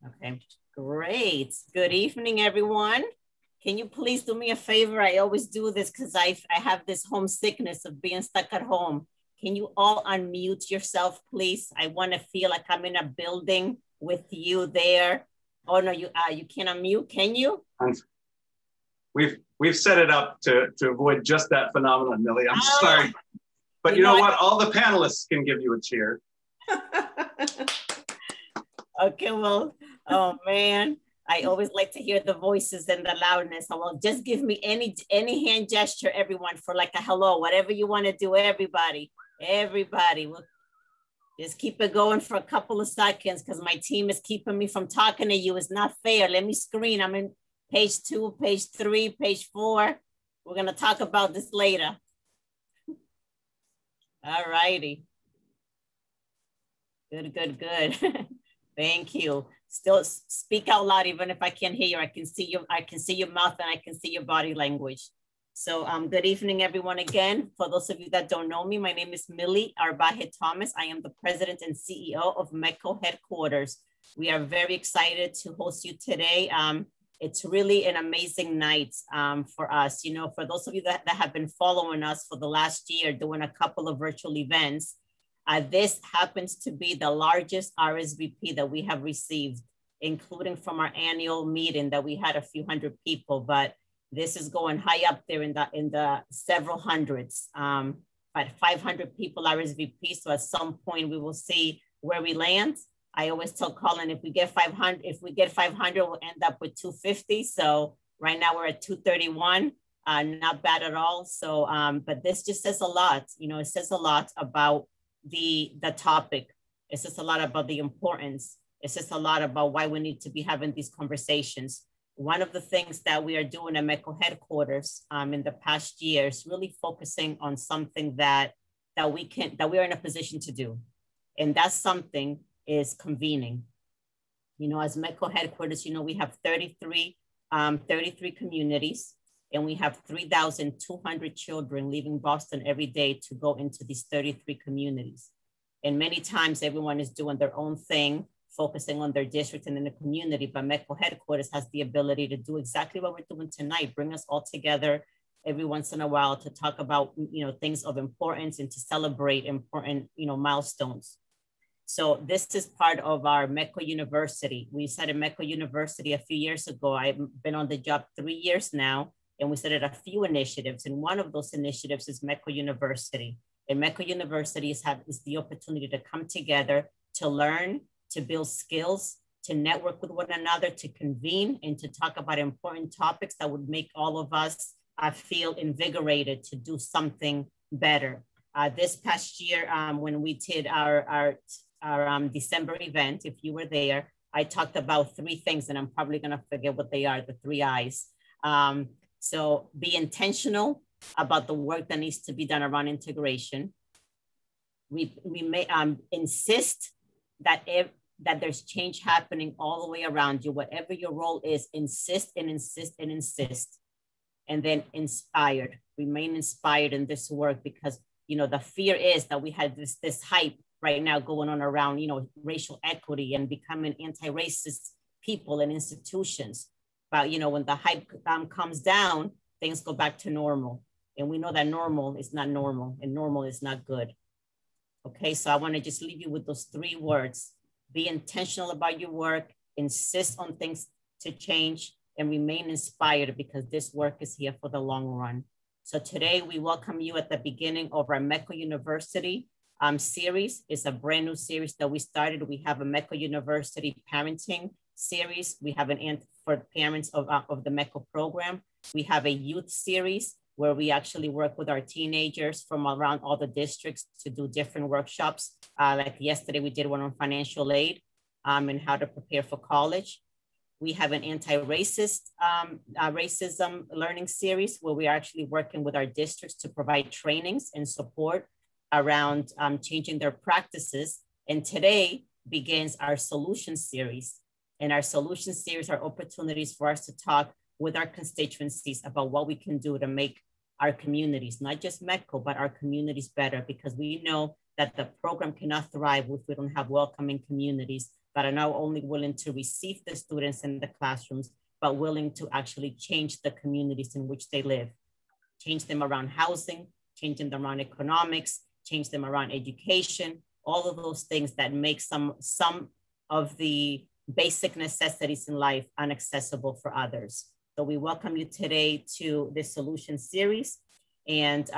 Okay, great. Good evening, everyone. Can you please do me a favor? I always do this because I have this homesickness of being stuck at home. Can you all unmute yourself, please? I want to feel like I'm in a building with you there. Oh no, you can't unmute, can you? We've set it up to avoid just that phenomenon, Millie. I'm sorry. But you know what? All the panelists can give you a cheer. Okay, well, oh man, I always like to hear the voices and the loudness. Well, just give me any hand gesture, everyone, for like a hello, whatever you want to do, everybody. We'll just keep it going for a couple of seconds because my team is keeping me from talking to you. It's not fair. Let me screen. I'm in page 2, page 3, page 4. We're going to talk about this later. All righty. Good. Thank you. Still speak out loud, even if I can't hear you. I can see your mouth and I can see your body language. So good evening, everyone again. For those of you that don't know me, my name is Millie Arbaje Thomas. I am the president and CEO of METCO headquarters. We are very excited to host you today. It's really an amazing night for us. You know, for those of you that have been following us for the last year, doing a couple of virtual events, this happens to be the largest RSVP that we have received, including from our annual meeting that we had a few hundred people, but this is going high up there in the several hundreds, but 500 people RSVP. So at some point we will see where we land. I always tell Colin, if we get 500, we'll end up with 250. So right now we're at 231, not bad at all. So, but this just says a lot, you know, it says a lot about the topic. It says a lot about the importance. It says a lot about why we need to be having these conversations. One of the things that we are doing at METCO headquarters in the past year is really focusing on something that we are in a position to do. And that something is convening. You know, as METCO headquarters, you know, we have 33 communities, and we have 3,200 children leaving Boston every day to go into these 33 communities. And many times everyone is doing their own thing, focusing on their district and in the community, but METCO headquarters has the ability to do exactly what we're doing tonight, bring us all together every once in a while to talk about, you know, things of importance and to celebrate important, you know, milestones. So this is part of our METCO University. We started METCO University a few years ago. I've been on the job 3 years now, and we started a few initiatives. And one of those initiatives is METCO University. And METCO University is the opportunity to come together, to learn, to build skills, to network with one another, to convene, and to talk about important topics that would make all of us feel invigorated to do something better. This past year, when we did our December event, if you were there, I talked about 3 things, and I'm probably gonna forget what they are, the 3 I's. So be intentional about the work that needs to be done around integration. We may insist that there's change happening all the way around you. Whatever your role is, insist and insist and insist. And then inspired, remain inspired in this work, because, you know, the fear is that we had this hype right now going on around, you know, racial equity and becoming anti-racist people and institutions. But, you know, when the hype comes down, things go back to normal. And we know that normal is not normal, and normal is not good. Okay, so I want to just leave you with those 3 words. Be intentional about your work, insist on things to change, and remain inspired, because this work is here for the long run. So today we welcome you at the beginning of our METCO University series. It's a brand new series that we started. We have a METCO University parenting series. We have for parents of the METCO program. We have a youth series where we actually work with our teenagers from around all the districts to do different workshops. Like yesterday, we did one on financial aid and how to prepare for college. We have an anti-racist racism learning series where we are actually working with our districts to provide trainings and support around changing their practices. And today begins our solution series. And our solution series are opportunities for us to talk with our constituencies about what we can do to make our communities, not just METCO, but our communities better, because we know that the program cannot thrive if we don't have welcoming communities that are not only willing to receive the students in the classrooms, but willing to actually change the communities in which they live, change them around housing, change them around economics, change them around education, all of those things that make some of the basic necessities in life inaccessible for others. So we welcome you today to this solution series. And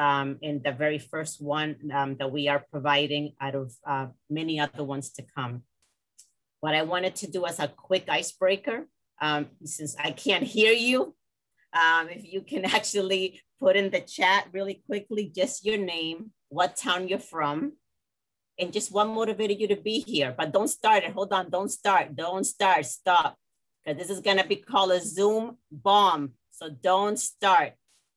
in the very first one that we are providing out of many other ones to come. What I wanted to do as a quick icebreaker, since I can't hear you, if you can actually put in the chat really quickly, just your name, what town you're from, and just what motivated you to be here. But don't start it, hold on, don't start, stop. Because this is gonna be called a Zoom bomb, so don't start.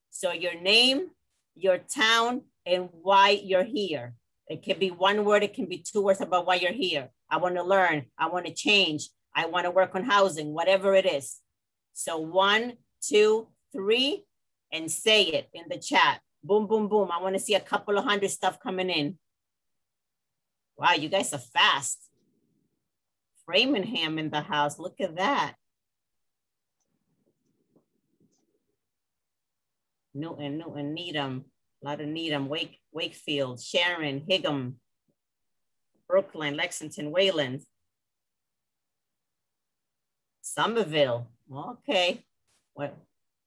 So your name, your town, and why you're here. It can be one word, it can be two words about why you're here. I wanna learn, I wanna change, I wanna work on housing, whatever it is. So 1, 2, 3, and say it in the chat. Boom, boom, boom. I wanna see a couple of hundred stuff coming in. Wow, you guys are fast. Framingham in the house, look at that. Newton, Needham, a lot of Needham, Wakefield, Sharon, Higham, Brooklyn, Lexington, Wayland, Somerville, okay. Well,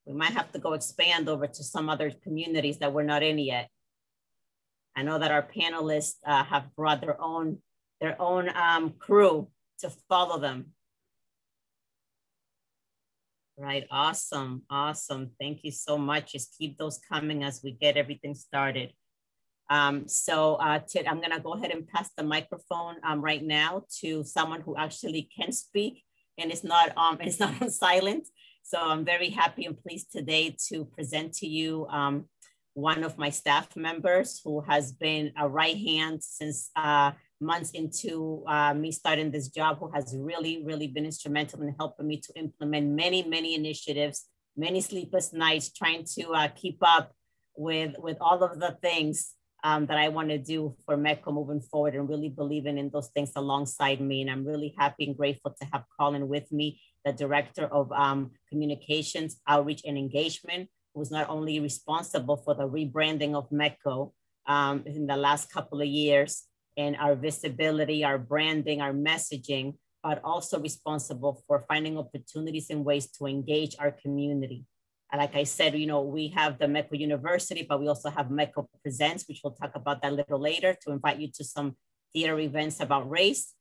we might have to go expand over to some other communities that we're not in yet. I know that our panelists have brought their own crew to follow them. Right, awesome, awesome. Thank you so much. Just keep those coming as we get everything started. I'm gonna go ahead and pass the microphone right now to someone who actually can speak and it's not on silent. So I'm very happy and pleased today to present to you one of my staff members who has been a right hand since months into me starting this job, who has really, really been instrumental in helping me to implement many, many initiatives, many sleepless nights, trying to keep up with all of the things that I want to do for METCO moving forward, and really believing in those things alongside me. And I'm really happy and grateful to have Colin with me, the Director of Communications, Outreach, and Engagement, who's not only responsible for the rebranding of METCO in the last couple of years, and our visibility, our branding, our messaging, but also responsible for finding opportunities and ways to engage our community. And like I said, you know, we have the METCO University, but we also have METCO Presents, which we'll talk about that a little later, to invite you to some theater events about race.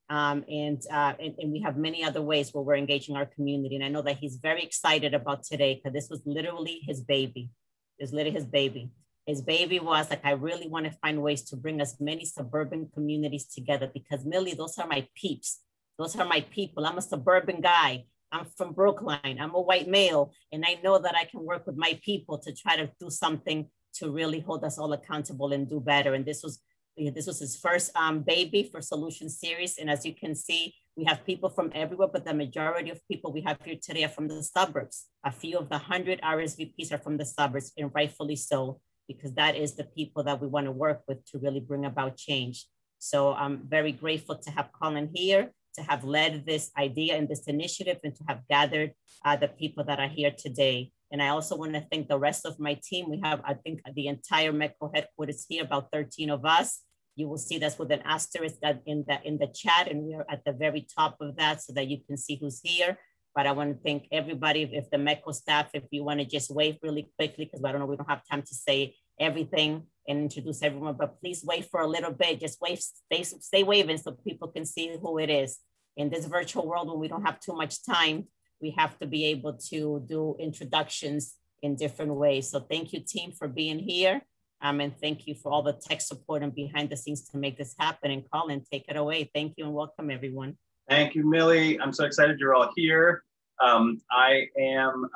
And we have many other ways where we're engaging our community. And I know that he's very excited about today, because this was literally his baby. It was literally his baby. His baby was like, I really want to find ways to bring as many suburban communities together, because Millie, those are my peeps. Those are my people. I'm a suburban guy. I'm from Brookline. I'm a white male. And I know that I can work with my people to try to do something to really hold us all accountable and do better. And this was his first baby for Solution Series. And as you can see, we have people from everywhere, but the majority of people we have here today are from the suburbs. A few of the 100 RSVPs are from the suburbs, and rightfully so, because that is the people that we want to work with to really bring about change. So I'm very grateful to have Colin here, to have led this idea and this initiative, and to have gathered the people that are here today. And I also want to thank the rest of my team. We have, I think, the entire METCO headquarters here, about 13 of us. You will see that's with an asterisk in the chat, and we are at the very top of that so that you can see who's here. But I want to thank everybody. If the METCO staff, if you want to just wave really quickly, because I don't know, we don't have time to say everything and introduce everyone, but please wait for a little bit. Just wave, stay waving so people can see who it is. In this virtual world, when we don't have too much time, we have to be able to do introductions in different ways. So thank you, team, for being here. And thank you for all the tech support and behind the scenes to make this happen. And Colin, take it away. Thank you and welcome, everyone. Thank you, Millie. I'm so excited you're all here. I am,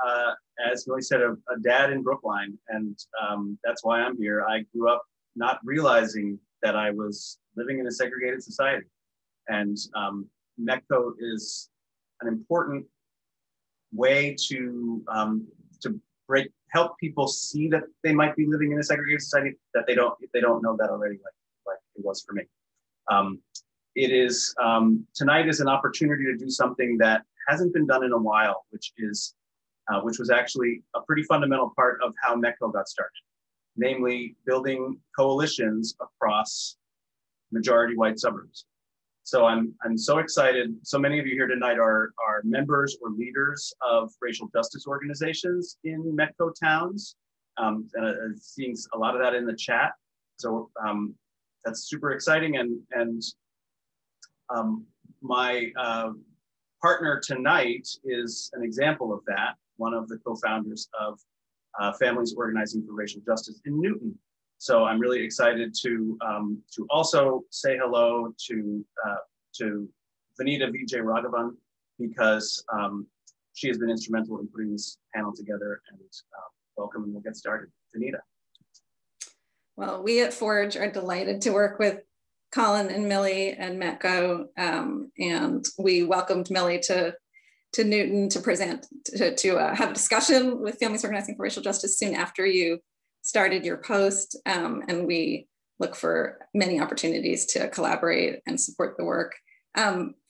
as Millie said, a dad in Brookline, and that's why I'm here. I grew up not realizing that I was living in a segregated society. And METCO is an important way to help people see that they might be living in a segregated society, that they don't know that already, like it was for me. it is, tonight is an opportunity to do something that hasn't been done in a while, which was actually a pretty fundamental part of how METCO got started, namely building coalitions across majority white suburbs. So I'm so excited. So many of you here tonight are members or leaders of racial justice organizations in METCO towns. Seeing a lot of that in the chat. So that's super exciting. And my partner tonight is an example of that, one of the co-founders of Families Organizing for Racial Justice in Newton. So I'm really excited to also say hello to Vanita Vijay Raghavan, because she has been instrumental in putting this panel together, and welcome, and we'll get started. Vanita. Well, we at Forge are delighted to work with Colin and Millie and METCO, and we welcomed Millie to Newton to present, to have a discussion with Families Organizing for Racial Justice soon after you started your post, and we look for many opportunities to collaborate and support the work.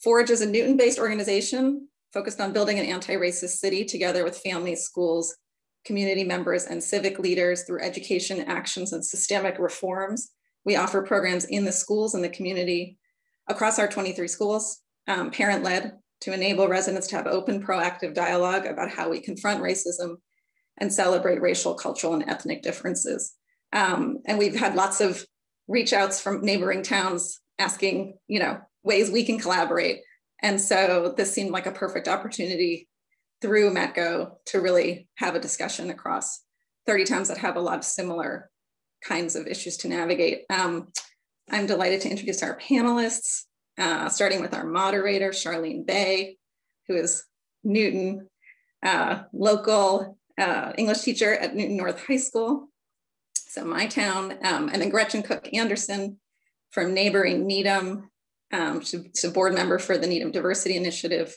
Forge is a Newton-based organization focused on building an anti-racist city together with families, schools, community members, and civic leaders through education, actions, and systemic reforms. We offer programs in the schools and the community across our 23 schools, parent-led, to enable residents to have open, proactive dialogue about how we confront racism and celebrate racial, cultural, and ethnic differences. And we've had lots of reach outs from neighboring towns asking, ways we can collaborate. And so this seemed like a perfect opportunity through METCO to really have a discussion across 30 towns that have a lot of similar kinds of issues to navigate. I'm delighted to introduce our panelists, starting with our moderator, Charlene Bay, who is Newton, local English teacher at Newton North High School, so my town, and then Gretchen Cook-Anderson from neighboring Needham. She's a board member for the Needham Diversity Initiative,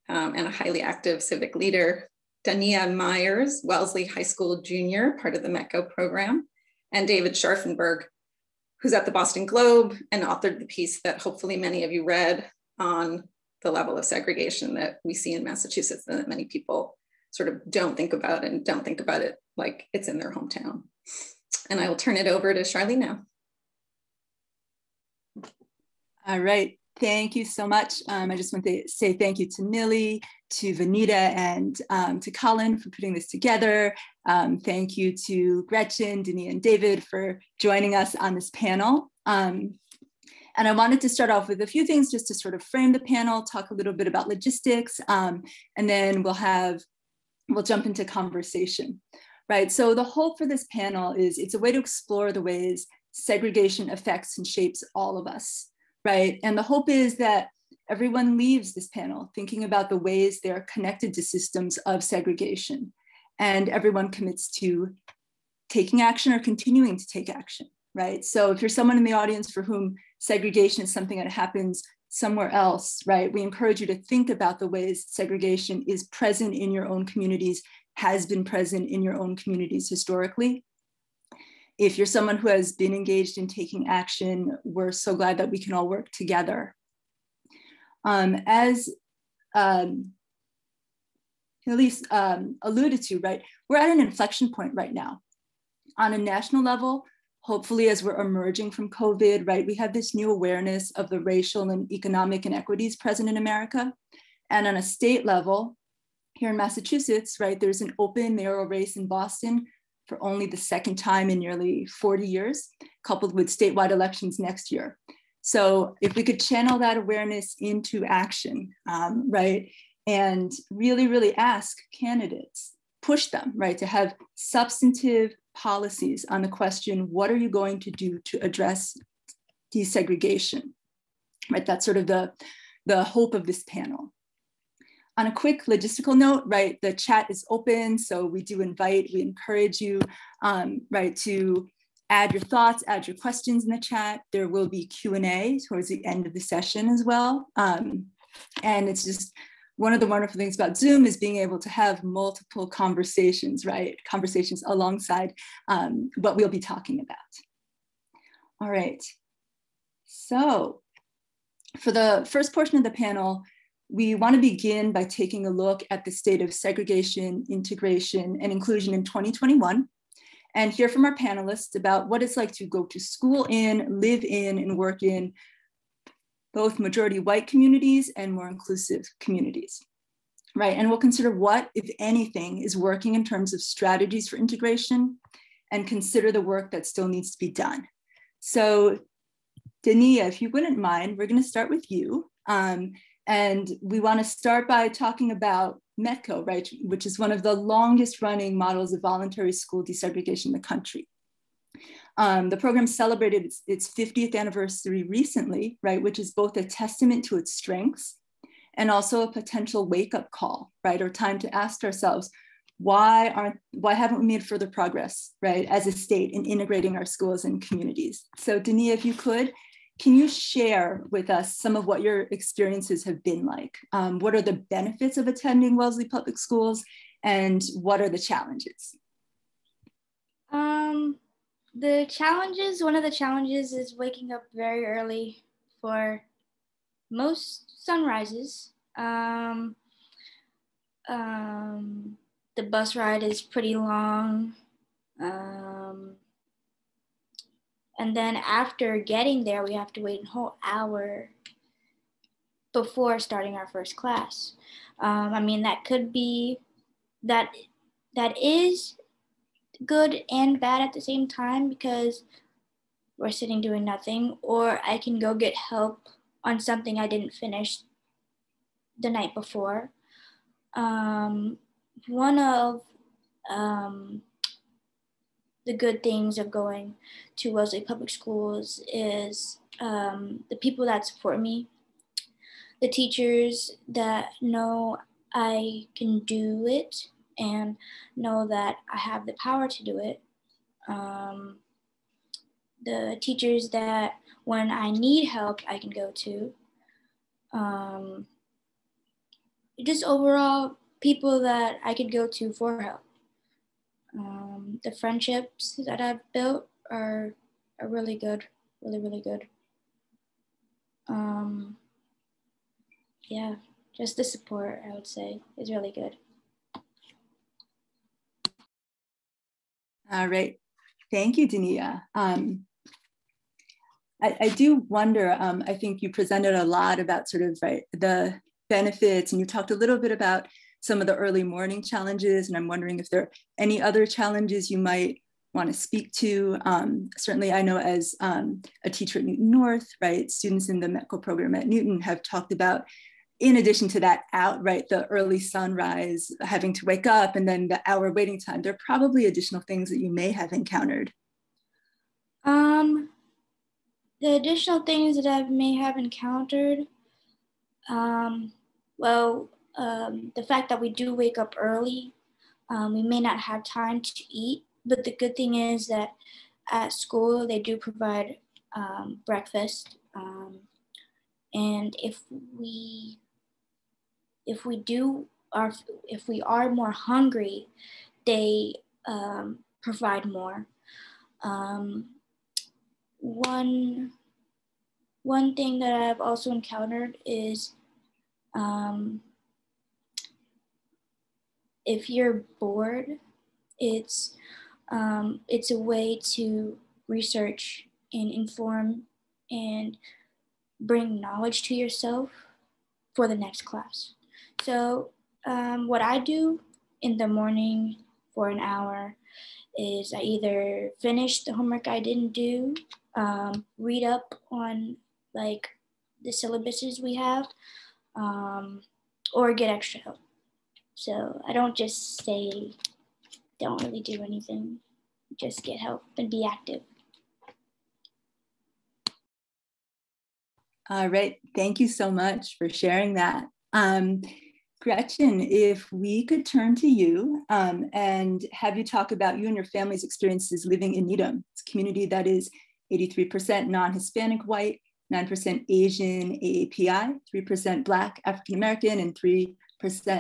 and a highly active civic leader. Dania Myers, Wellesley High School junior, part of the METCO program, and David Scharfenberg, who's at the Boston Globe and authored the piece that hopefully many of you read on the level of segregation that we see in Massachusetts and that many people sort of don't think about, and don't think about it like it's in their hometown. And I will turn it over to Charlene now. All right, thank you so much. I just want to say thank you to Millie, to Vanita, and to Colin for putting this together. Thank you to Gretchen, Dania, and David for joining us on this panel. And I wanted to start off with a few things just to sort of frame the panel, talk a little bit about logistics, and then we'll jump into conversation, right? So the hope for this panel is it's a way to explore the ways segregation affects and shapes all of us, right? And the hope is that everyone leaves this panel thinking about the ways they're connected to systems of segregation, and everyone commits to taking action or continuing to take action, right? So if you're someone in the audience for whom segregation is something that happens somewhere else, right, we encourage you to think about the ways segregation is present in your own communities, has been present in your own communities historically. If you're someone who has been engaged in taking action, we're so glad that we can all work together. As Elise alluded to, right, we're at an inflection point right now. On a national level, hopefully as we're emerging from COVID, right, we have this new awareness of the racial and economic inequities present in America. And on a state level, here in Massachusetts, right, there's an open mayoral race in Boston for only the second time in nearly 40 years, coupled with statewide elections next year. So if we could channel that awareness into action, right, and really, really ask candidates, push them, right, to have substantive policies on the question, what are you going to do to address desegregation, right? That's sort of the hope of this panel. On a quick logistical note, right, the chat is open, so we encourage you, right, to add your thoughts, add your questions in the chat. There will be Q&A towards the end of the session as well. And it's just one of the wonderful things about Zoom is being able to have multiple conversations, right? Conversations alongside what we'll be talking about. All right, so For the first portion of the panel, we want to begin by taking a look at the state of segregation, integration, and inclusion in 2021, and hear from our panelists about what it's like to go to school in, live in, and work in both majority white communities and more inclusive communities, right? And we'll consider what, if anything, is working in terms of strategies for integration and consider the work that still needs to be done. So Dania, if you wouldn't mind, we're going to start with you. And we want to start by talking about METCO, right, which is one of the longest running models of voluntary school desegregation in the country. The program celebrated its 50th anniversary recently, right, which is both a testament to its strengths and also a potential wake-up call, right, or time to ask ourselves, why haven't we made further progress, right, as a state in integrating our schools and communities? So Dania, if you could, can you share with us some of what your experiences have been like? What are the benefits of attending Wellesley Public Schools, and what are the challenges? The challenges, one of the challenges is waking up very early for most sunrises. The bus ride is pretty long. And then after getting there, we have to wait a whole hour before starting our first class. I mean, that could be, that is good and bad at the same time because we're sitting doing nothing, or I can go get help on something I didn't finish the night before. One of the good things of going to Wellesley Public Schools is the people that support me, the teachers that know I can do it and know that I have the power to do it. The teachers that when I need help, I can go to. Just overall, people that I could go to for help. The friendships that I've built are really good, really good. Yeah, just the support, I would say, is really good. All right, thank you, Dania. I do wonder, I think you presented a lot about sort of the benefits, and you talked a little bit about some of the early morning challenges, and I'm wondering if there are any other challenges you might want to speak to. Certainly I know as a teacher at Newton North, right, students in the METCO program at Newton have talked about, in addition to that outright, the early sunrise, having to wake up, and then the hour waiting time, there are probably additional things that you may have encountered. The additional things that I may have encountered, the fact that we do wake up early, we may not have time to eat, but the good thing is that at school they do provide breakfast, and if we are more hungry, they provide more. One thing that I've also encountered is if you're bored, it's a way to research and inform and bring knowledge to yourself for the next class. So what I do in the morning for an hour is I either finish the homework I didn't do, read up on like the syllabuses we have, or get extra help. So I don't just say, don't really do anything, just get help and be active. All right, thank you so much for sharing that. Gretchen, if we could turn to you and have you talk about you and your family's experiences living in Needham. It's a community that is 83% non-Hispanic white, 9% Asian AAPI, 3% Black African-American, and 3%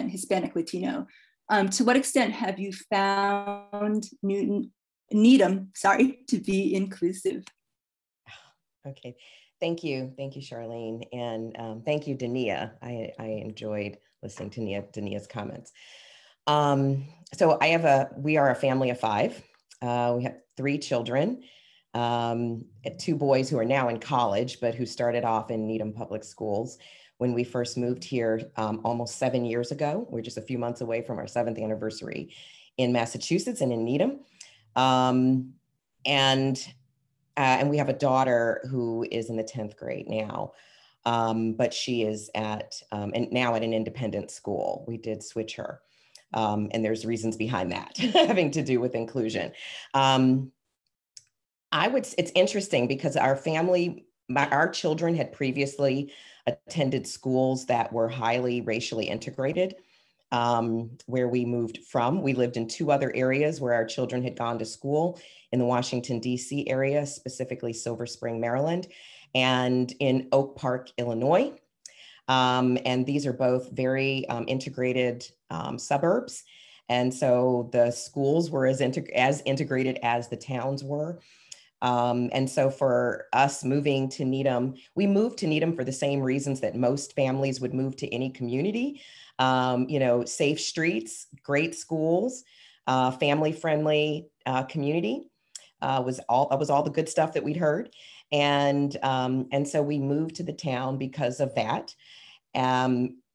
Hispanic Latino. To what extent have you found Needham, to be inclusive? Okay, Thank you, Charlene, and thank you, Dania. I enjoyed listening to Dania's comments. So we are a family of 5. We have 3 children, 2 boys who are now in college, but who started off in Needham Public Schools when we first moved here almost 7 years ago. We're just a few months away from our 7th anniversary in Massachusetts and in Needham. And we have a daughter who is in the 10th grade now, but she is now at an independent school. We did switch her. And there's reasons behind that having to do with inclusion. It's interesting because our children had previously attended schools that were highly racially integrated, where we moved from. We lived in 2 other areas where our children had gone to school, in the Washington, D.C. area, specifically Silver Spring, Maryland, and in Oak Park, Illinois. And these are both very integrated suburbs. And so the schools were as integrated as the towns were. And so for us moving to Needham, we moved to Needham for the same reasons that most families would move to any community. Safe streets, great schools, family-friendly community was all the good stuff that we'd heard. And so we moved to the town because of that.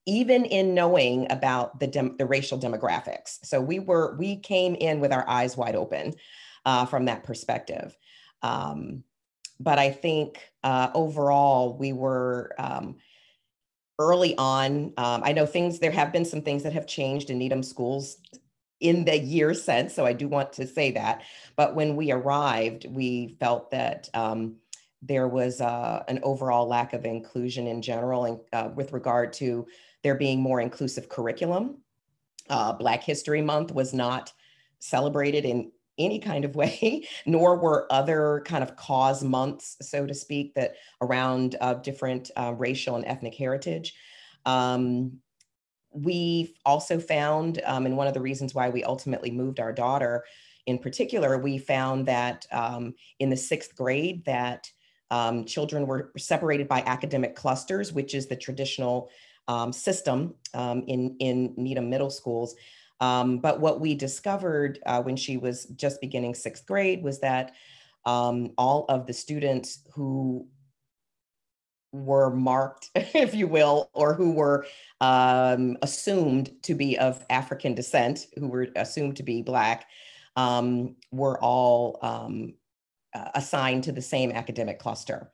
Even in knowing about the racial demographics. So we came in with our eyes wide open from that perspective. But I think overall we were early on. I know there have been some things that have changed in Needham schools in the years since, so I do want to say that. But when we arrived, we felt that there was an overall lack of inclusion in general, and with regard to there being more inclusive curriculum. Black History Month was not celebrated in any kind of way, nor were other kind of cause months, so to speak, that around different racial and ethnic heritage. We also found, and one of the reasons why we ultimately moved our daughter in particular, we found that in the 6th grade that children were separated by academic clusters, which is the traditional system in Needham middle schools. But what we discovered when she was just beginning 6th grade was that all of the students who were marked, if you will, or who were assumed to be of African descent, who were assumed to be Black, were all assigned to the same academic cluster.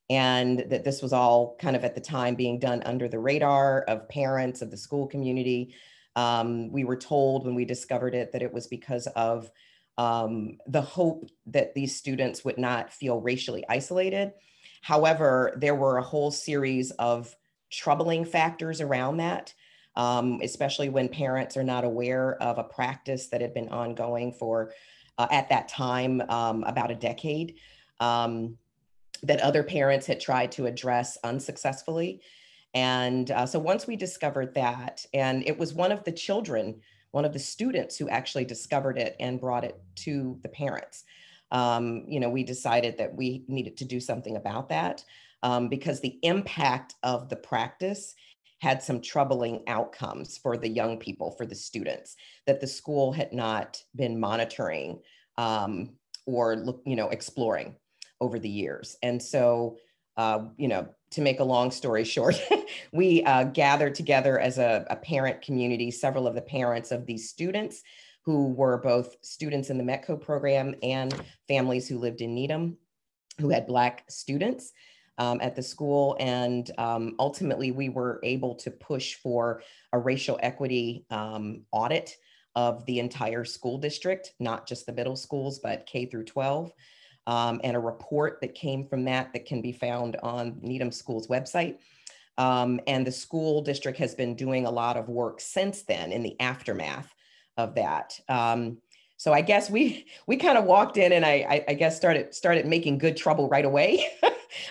And that this was all kind of at the time being done under the radar of parents, of the school community. We were told when we discovered it that it was because of the hope that these students would not feel racially isolated. However, there were a whole series of troubling factors around that, especially when parents are not aware of a practice that had been ongoing for, at that time, about a decade, that other parents had tried to address unsuccessfully. And so once we discovered that, and it was one of the students who actually discovered it and brought it to the parents, we decided that we needed to do something about that because the impact of the practice had some troubling outcomes for the young people, for the students, that the school had not been monitoring or exploring over the years. And so, to make a long story short, we gathered together as a parent community, several of the parents of these students who were both students in the METCO program and families who lived in Needham, who had Black students at the school. And ultimately, we were able to push for a racial equity audit of the entire school district, not just the middle schools, but K through 12. And a report that came from that can be found on Needham School's website. And the school district has been doing a lot of work since then in the aftermath of that. So I guess we kind of walked in and I guess started making good trouble right away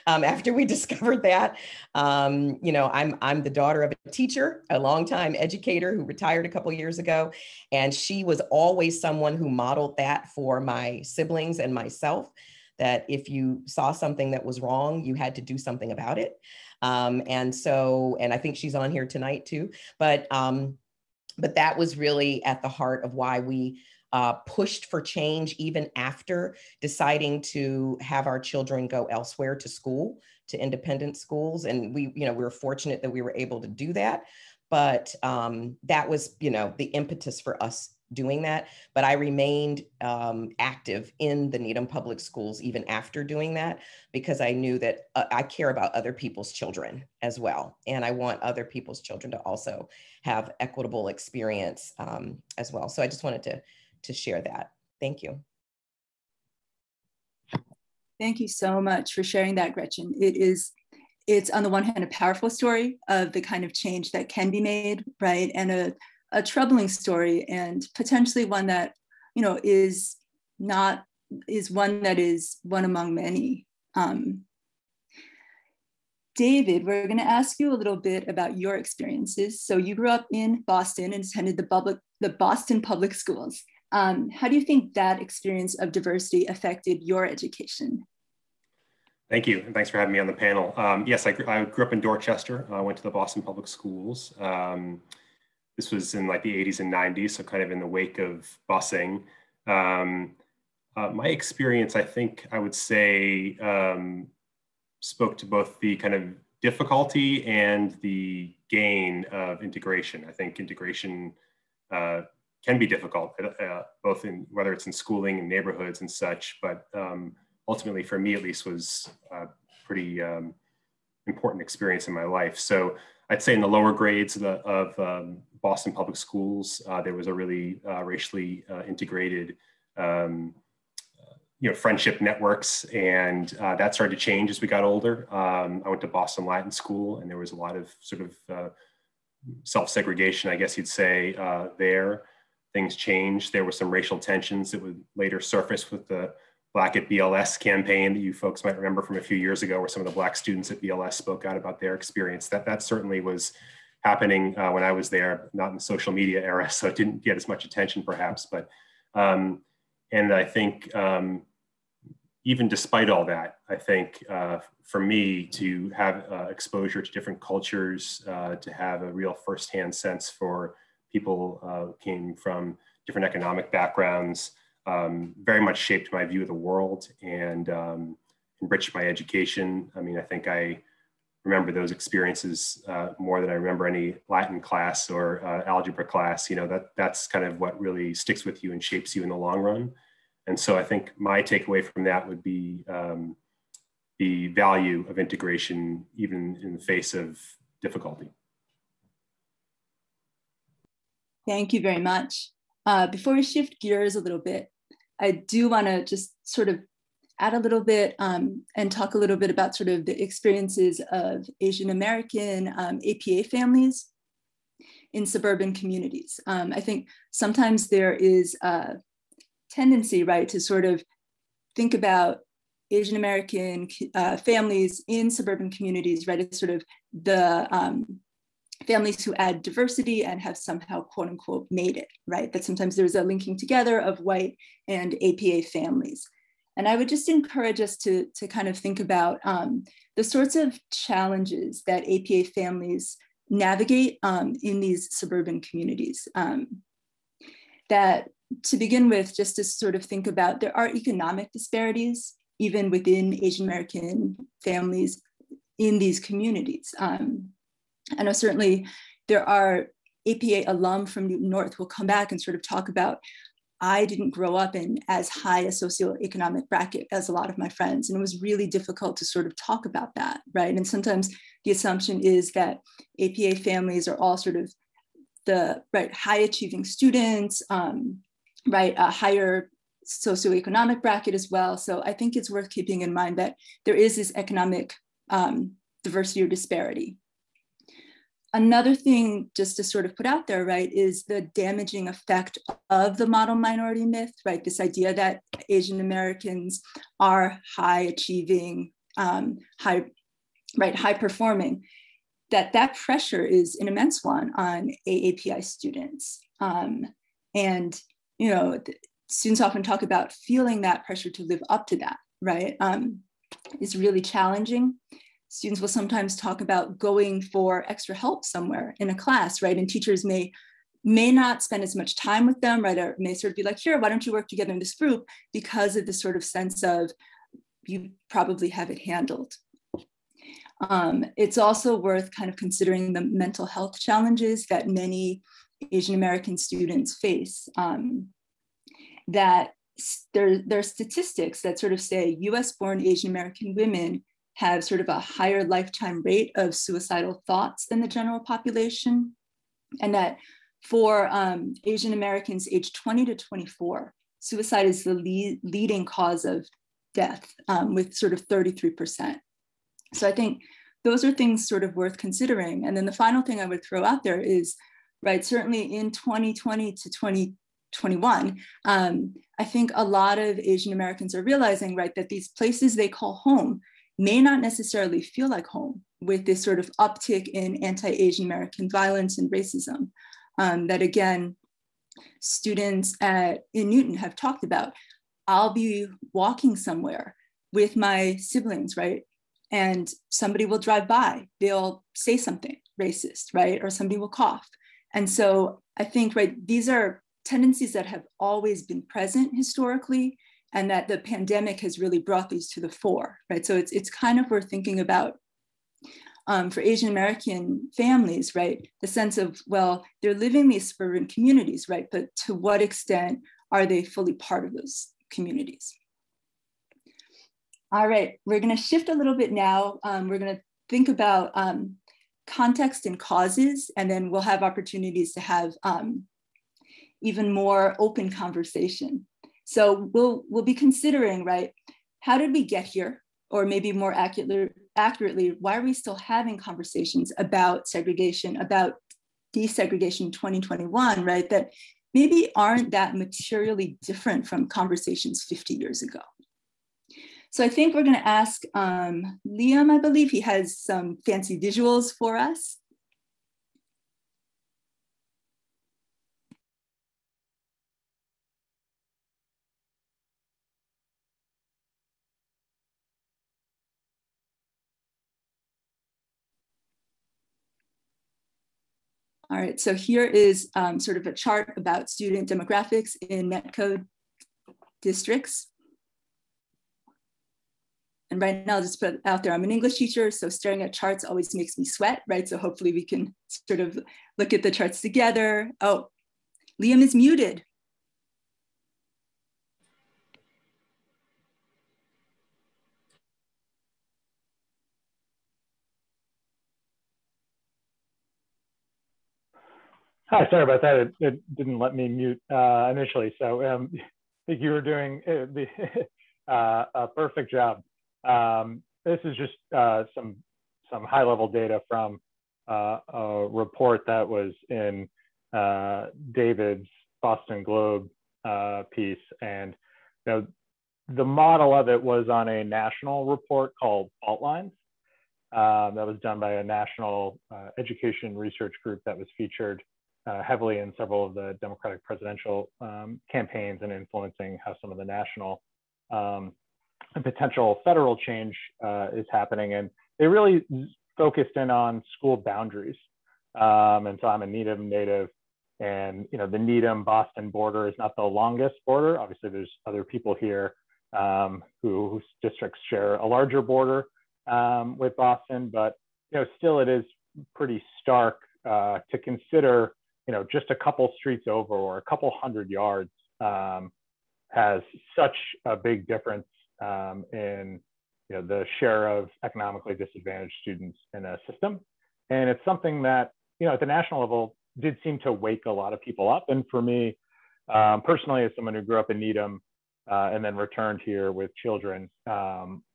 after we discovered that. I'm the daughter of a teacher, a longtime educator who retired a couple of years ago. And she was always someone who modeled that for my siblings and myself, that if you saw something that was wrong, you had to do something about it. And I think she's on here tonight too, but that was really at the heart of why we pushed for change even after deciding to have our children go elsewhere to school, to independent schools. And we were fortunate that we were able to do that. But that was, the impetus for us doing that. But I remained active in the Needham Public Schools even after doing that, because I knew that I care about other people's children as well. And I want other people's children to also have equitable experience as well. So I just wanted to share that. Thank you. Thank you so much for sharing that, Gretchen. It's on the one hand a powerful story of the kind of change that can be made, right? And a troubling story, and potentially one that, is one among many. David, we're going to ask you a little bit about your experiences. So you grew up in Boston and attended the Boston Public Schools. How do you think that experience of diversity affected your education? Thank you, and thanks for having me on the panel. Yes, I grew up in Dorchester. I went to the Boston Public Schools. This was in like the 80s and 90s, so kind of in the wake of busing. My experience, I think I would say, spoke to both the kind of difficulty and the gain of integration. I think integration can be difficult, both in whether it's in schooling and neighborhoods and such, but ultimately for me at least was a pretty important experience in my life. So I'd say in the lower grades of Boston Public Schools, there was a really racially integrated friendship networks, and that started to change as we got older. I went to Boston Latin School, and there was a lot of sort of self-segregation, I guess you'd say, there. Things changed. There were some racial tensions that would later surface with the Black at BLS campaign that you folks might remember from a few years ago, where some of the Black students at BLS spoke out about their experience. That certainly was happening when I was there, not in the social media era, so it didn't get as much attention perhaps. But, and I think even despite all that, I think for me to have exposure to different cultures, to have a real firsthand sense for people who came from different economic backgrounds, very much shaped my view of the world and enriched my education. I mean, I think I remember those experiences more than I remember any Latin class or algebra class. That's kind of what really sticks with you and shapes you in the long run. And so I think my takeaway from that would be the value of integration, even in the face of difficulty. Thank you very much. Before we shift gears a little bit, I do want to just sort of add a little bit and talk a little bit about sort of the experiences of Asian American APA families in suburban communities. I think sometimes there is a tendency, right, to sort of think about Asian American families in suburban communities, right, as sort of the families who add diversity and have somehow, quote unquote, made it, right? That sometimes there's a linking together of white and APA families. And I would just encourage us to kind of think about the sorts of challenges that APA families navigate in these suburban communities. That to begin with, just to sort of think about, there are economic disparities even within Asian American families in these communities. I know certainly there are APA alum from Newton North who will come back and sort of talk about, I didn't grow up in as high a socioeconomic bracket as a lot of my friends. And it was really difficult to sort of talk about that, right? And sometimes the assumption is that APA families are all sort of the high achieving students, a higher socioeconomic bracket as well. So I think it's worth keeping in mind that there is this economic diversity or disparity. Another thing just to sort of put out there, right, is the damaging effect of the model minority myth, right? This idea that Asian Americans are high achieving, high performing, that pressure is an immense one on AAPI students. And, students often talk about feeling that pressure to live up to that, right, is really challenging. Students will sometimes talk about going for extra help somewhere in a class, right? And teachers may not spend as much time with them, right? Or may sort of be like, here, why don't you work together in this group? Because of this sort of sense of, you probably have it handled. It's also worth kind of considering the mental health challenges that many Asian American students face. That there are statistics that sort of say US born Asian American women have sort of a higher lifetime rate of suicidal thoughts than the general population. And that for Asian Americans aged 20 to 24, suicide is the leading cause of death, with sort of 33%. So I think those are things sort of worth considering. And then the final thing I would throw out there is, right, certainly in 2020 to 2021, I think a lot of Asian Americans are realizing, right, that these places they call home may not necessarily feel like home, with this sort of uptick in anti-Asian American violence and racism that, again, students in Newton have talked about. I'll be walking somewhere with my siblings, right? And somebody will drive by, they'll say something racist, right? Or somebody will cough. And so I think, right, these are tendencies that have always been present historically, and that the pandemic has really brought these to the fore, right? So it's kind of worth thinking about for Asian American families, right? The sense of, well, they're living in these suburban communities, right? But to what extent are they fully part of those communities? All right, we're gonna shift a little bit now. We're gonna think about context and causes, and then we'll have opportunities to have even more open conversation. So we'll be considering, right, how did we get here? Or maybe more accurately, why are we still having conversations about segregation, about desegregation in 2021, right, that maybe aren't that materially different from conversations 50 years ago? So I think we're gonna ask Liam, I believe he has some fancy visuals for us. All right, so here is sort of a chart about student demographics in METCO districts. And right now, I'll just put it out there, I'm an English teacher, so staring at charts always makes me sweat, right? So hopefully we can sort of look at the charts together. Oh, Liam is muted. Hi, sorry about that. It didn't let me mute initially. So I think you were doing a perfect job. This is just some high-level data from a report that was in David's Boston Globe piece. And the model of it was on a national report called Fault Lines. That was done by a national education research group that was featured heavily in several of the Democratic presidential campaigns and influencing how some of the national and potential federal change is happening. And they really focused in on school boundaries. And so I'm a Needham native, and the Needham-Boston border is not the longest border. Obviously, there's other people here whose districts share a larger border with Boston, but still it is pretty stark to consider just a couple streets over or a couple hundred yards has such a big difference in the share of economically disadvantaged students in a system. And it's something that at the national level did seem to wake a lot of people up. And for me personally, as someone who grew up in Needham and then returned here with children,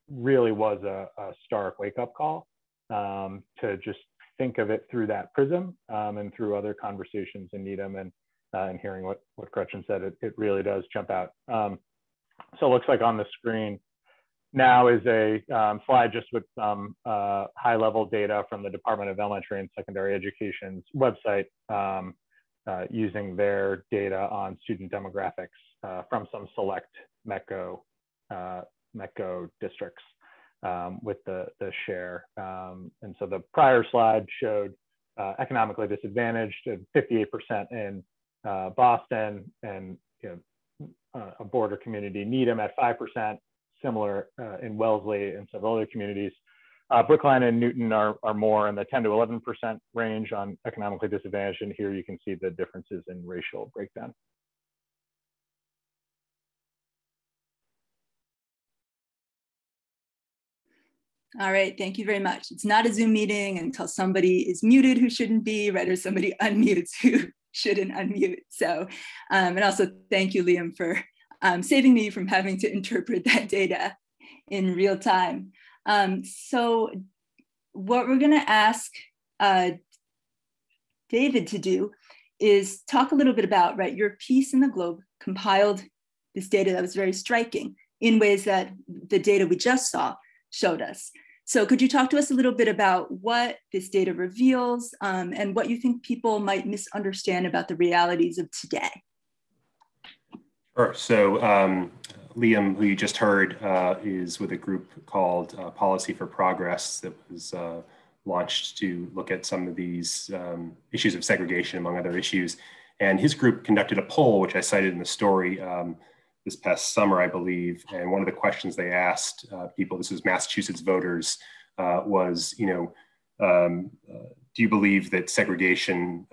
really was a stark wake-up call to just think of it through that prism and through other conversations in Needham and hearing what Gretchen said, it really does jump out. So it looks like on the screen now is a slide just with some high-level data from the Department of Elementary and Secondary Education's website using their data on student demographics from some select METCO METCO districts with the share. And so the prior slide showed economically disadvantaged at 58% in Boston, and a border community, Needham, at 5%, similar in Wellesley and several other communities. Brookline and Newton are more in the 10 to 11% range on economically disadvantaged, and here you can see the differences in racial breakdown. All right, thank you very much. It's not a Zoom meeting until somebody is muted who shouldn't be, right, or somebody unmutes who shouldn't unmute. So, and also thank you, Liam, for saving me from having to interpret that data in real time. So what we're gonna ask David to do is talk a little bit about, right, your piece in the Globe compiled this data that was very striking in ways that the data we just saw showed us. So could you talk to us a little bit about what this data reveals and what you think people might misunderstand about the realities of today? Sure. So Liam, who you just heard, is with a group called Policy for Progress that was launched to look at some of these issues of segregation, among other issues. And his group conducted a poll, which I cited in the story, this past summer, I believe. And one of the questions they asked people, this was Massachusetts voters, was, do you believe that segregation,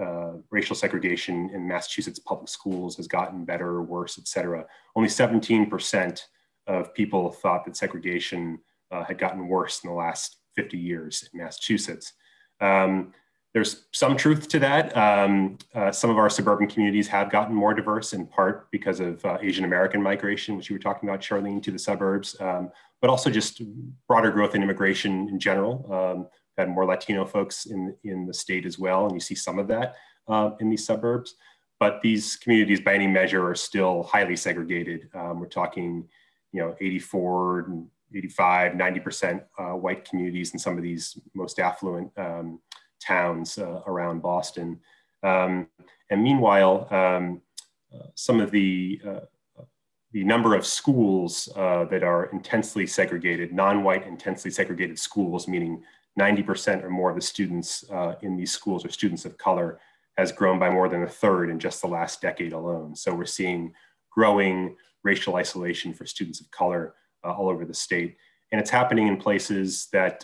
racial segregation in Massachusetts public schools has gotten better or worse, et cetera? Only 17% of people thought that segregation had gotten worse in the last 50 years in Massachusetts. There's some truth to that. Some of our suburban communities have gotten more diverse, in part because of Asian American migration, which you were talking about, Charlene, to the suburbs, but also just broader growth in immigration in general. Had more Latino folks in the state as well, and you see some of that in these suburbs. But these communities, by any measure, are still highly segregated. We're talking, 84, 85, 90% white communities in some of these most affluent towns around Boston. And meanwhile, some of the number of schools that are intensely segregated, non-white intensely segregated schools, meaning 90% or more of the students in these schools are students of color, has grown by more than a third in just the last decade alone. So we're seeing growing racial isolation for students of color all over the state. And it's happening in places that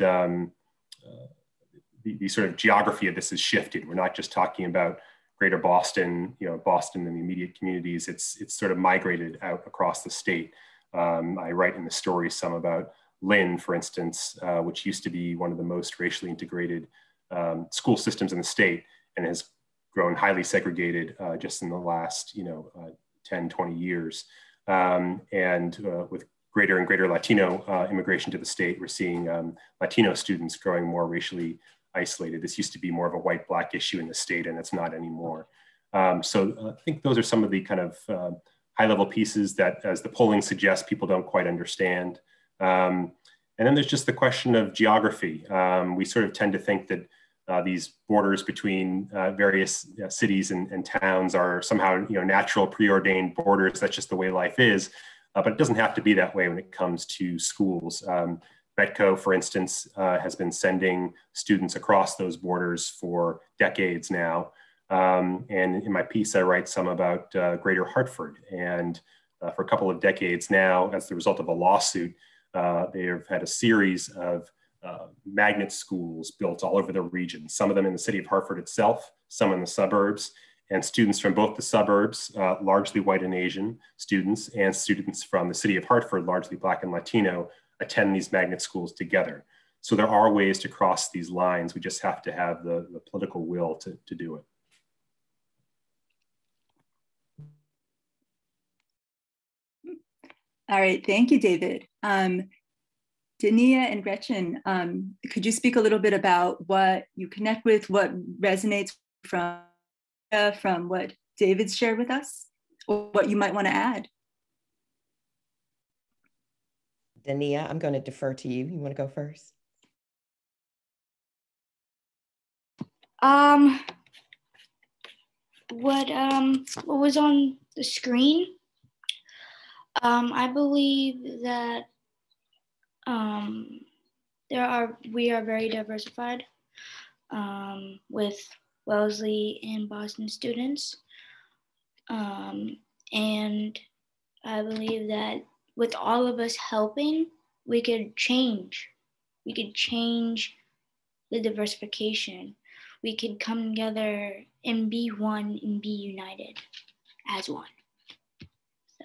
the sort of geography of this has shifted. We're not just talking about greater Boston, Boston and the immediate communities. It's sort of migrated out across the state. I write in the story some about Lynn, for instance, which used to be one of the most racially integrated school systems in the state, and has grown highly segregated just in the last 10, 20 years. And with greater and greater Latino immigration to the state, we're seeing Latino students growing more racially isolated. This used to be more of a white-black issue in the state, and it's not anymore. So I think those are some of the kind of high-level pieces that, as the polling suggests, people don't quite understand. And then there's just the question of geography. We sort of tend to think that these borders between various cities and towns are somehow natural preordained borders. That's just the way life is. But it doesn't have to be that way when it comes to schools. METCO, for instance, has been sending students across those borders for decades now. And in my piece, I write some about Greater Hartford. And for a couple of decades now, as the result of a lawsuit, they have had a series of magnet schools built all over the region, some of them in the city of Hartford itself, some in the suburbs, and students from both the suburbs, largely white and Asian students, and students from the city of Hartford, largely Black and Latino, attend these magnet schools together. So there are ways to cross these lines. We just have to have the political will to do it. All right, thank you, David. Dania and Gretchen, could you speak a little bit about what you connect with, what resonates from what David's shared with us, or what you might want to add? Dania, I'm going to defer to you. You want to go first? What was on the screen? I believe that We are very diversified with Wellesley and Boston students. And I believe that with all of us helping, we could change. We could change the diversification. We could come together and be one and be united as one. So.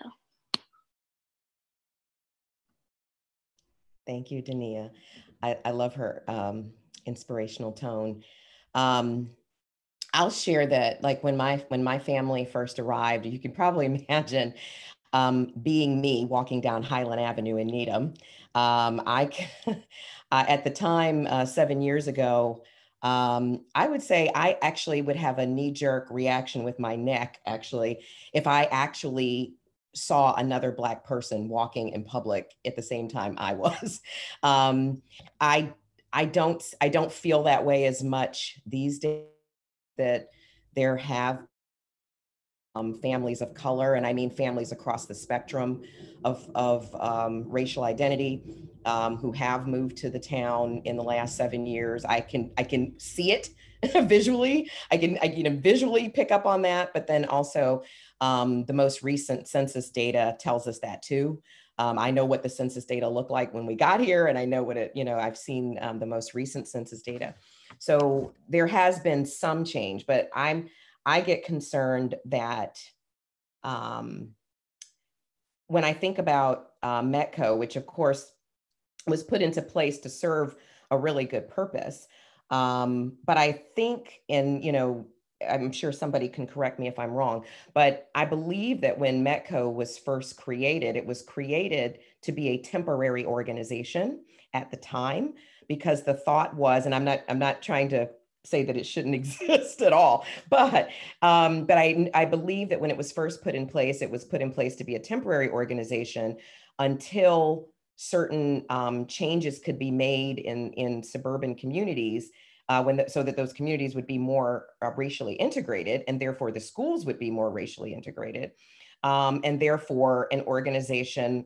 Thank you, Dania. I love her inspirational tone. I'll share that, like when my family first arrived, you can probably imagine being me walking down Highland Avenue in Needham. At the time, 7 years ago, I would say I actually would have a knee-jerk reaction with my neck, actually, if I actually saw another Black person walking in public at the same time I was. I don't feel that way as much these days, that there have families of color, and I mean families across the spectrum of racial identity, who have moved to the town in the last 7 years. I can see it visually. I can visually pick up on that, but then also the most recent census data tells us that too. I know what the census data looked like when we got here, and I know what I've seen the most recent census data. So there has been some change, but I get concerned that when I think about METCO, which of course was put into place to serve a really good purpose, but I think, I'm sure somebody can correct me if I'm wrong, but I believe that when METCO was first created, it was created to be a temporary organization at the time, because the thought was, and I'm not trying to say that it shouldn't exist at all, but I believe that when it was first put in place, it was put in place to be a temporary organization until certain changes could be made in suburban communities, so that those communities would be more racially integrated, and therefore the schools would be more racially integrated, and therefore an organization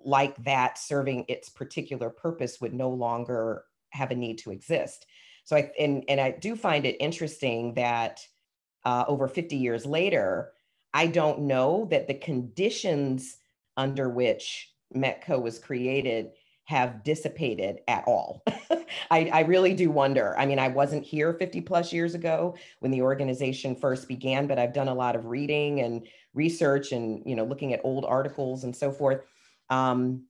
like that serving its particular purpose would no longer have a need to exist. So I do find it interesting that over 50 years later, I don't know that the conditions under which METCO was created have dissipated at all. I really do wonder. I mean, I wasn't here 50 plus years ago when the organization first began, but I've done a lot of reading and research and, looking at old articles and so forth. And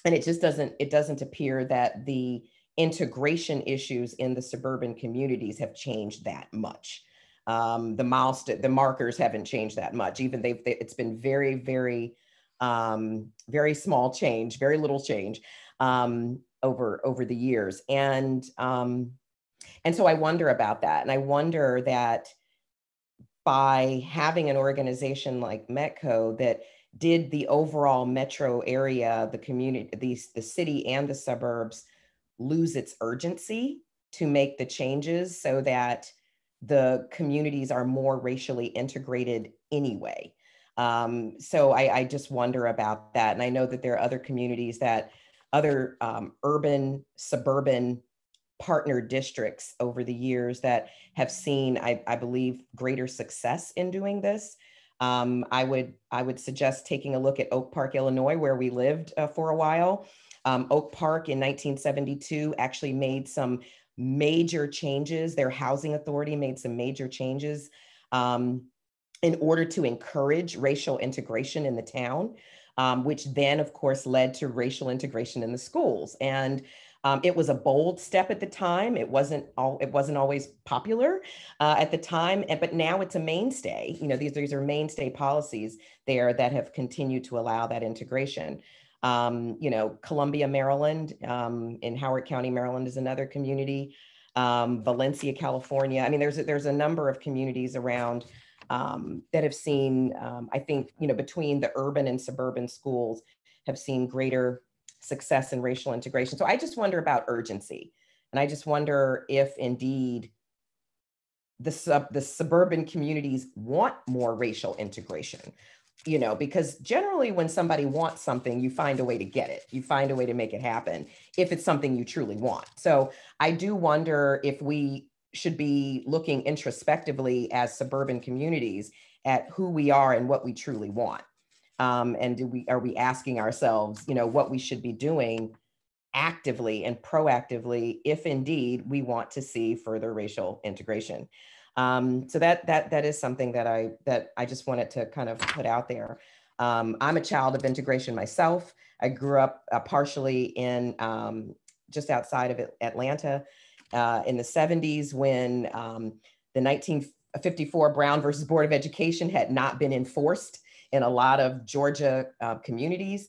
it just doesn't appear that the integration issues in the suburban communities have changed that much. The markers haven't changed that much. Even it's been very, very, very small change, very little change over the years. And so I wonder about that. And I wonder that by having an organization like METCO that did the overall metro area, the community, the city and the suburbs lose its urgency to make the changes so that the communities are more racially integrated anyway. So I just wonder about that. And I know that there are other communities other urban, suburban partner districts over the years that have seen, I believe, greater success in doing this. I would suggest taking a look at Oak Park, Illinois, where we lived for a while. Oak Park in 1972 actually made some major changes. Their housing authority made some major changes in order to encourage racial integration in the town, which then, of course, led to racial integration in the schools. And it was a bold step at the time. It wasn't always popular at the time, but now it's a mainstay. These are mainstay policies there that have continued to allow that integration. Columbia, Maryland, in Howard County, Maryland is another community. Valencia, California. I mean, there's a number of communities around that have seen, I think, between the urban and suburban schools have seen greater success in racial integration. So I just wonder about urgency. And I just wonder if indeed the suburban communities want more racial integration, you know, because generally when somebody wants something, you find a way to get it. You find a way to make it happen if it's something you truly want. So I do wonder if we should be looking introspectively as suburban communities at who we are and what we truly want. And are we asking ourselves, you know, what we should be doing actively and proactively if indeed we want to see further racial integration. So that is something that I just wanted to kind of put out there. I'm a child of integration myself. I grew up partially in just outside of Atlanta in the 70s when the 1954 Brown versus Board of Education had not been enforced in a lot of Georgia communities.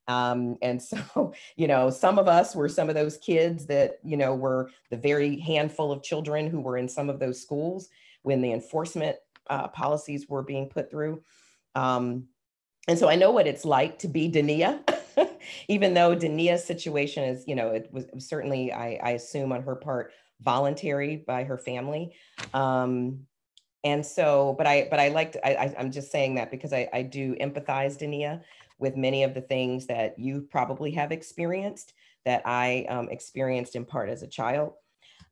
And so, you know, some of us were some of those kids that, you know, were the very handful of children who were in some of those schools when the enforcement policies were being put through. And so I know what it's like to be Dania, even though Dania's situation is, you know, it was certainly, I assume on her part, voluntary by her family. And so, but I liked, I'm just saying that because I do empathize, Dania, with many of the things that you probably have experienced that I experienced in part as a child.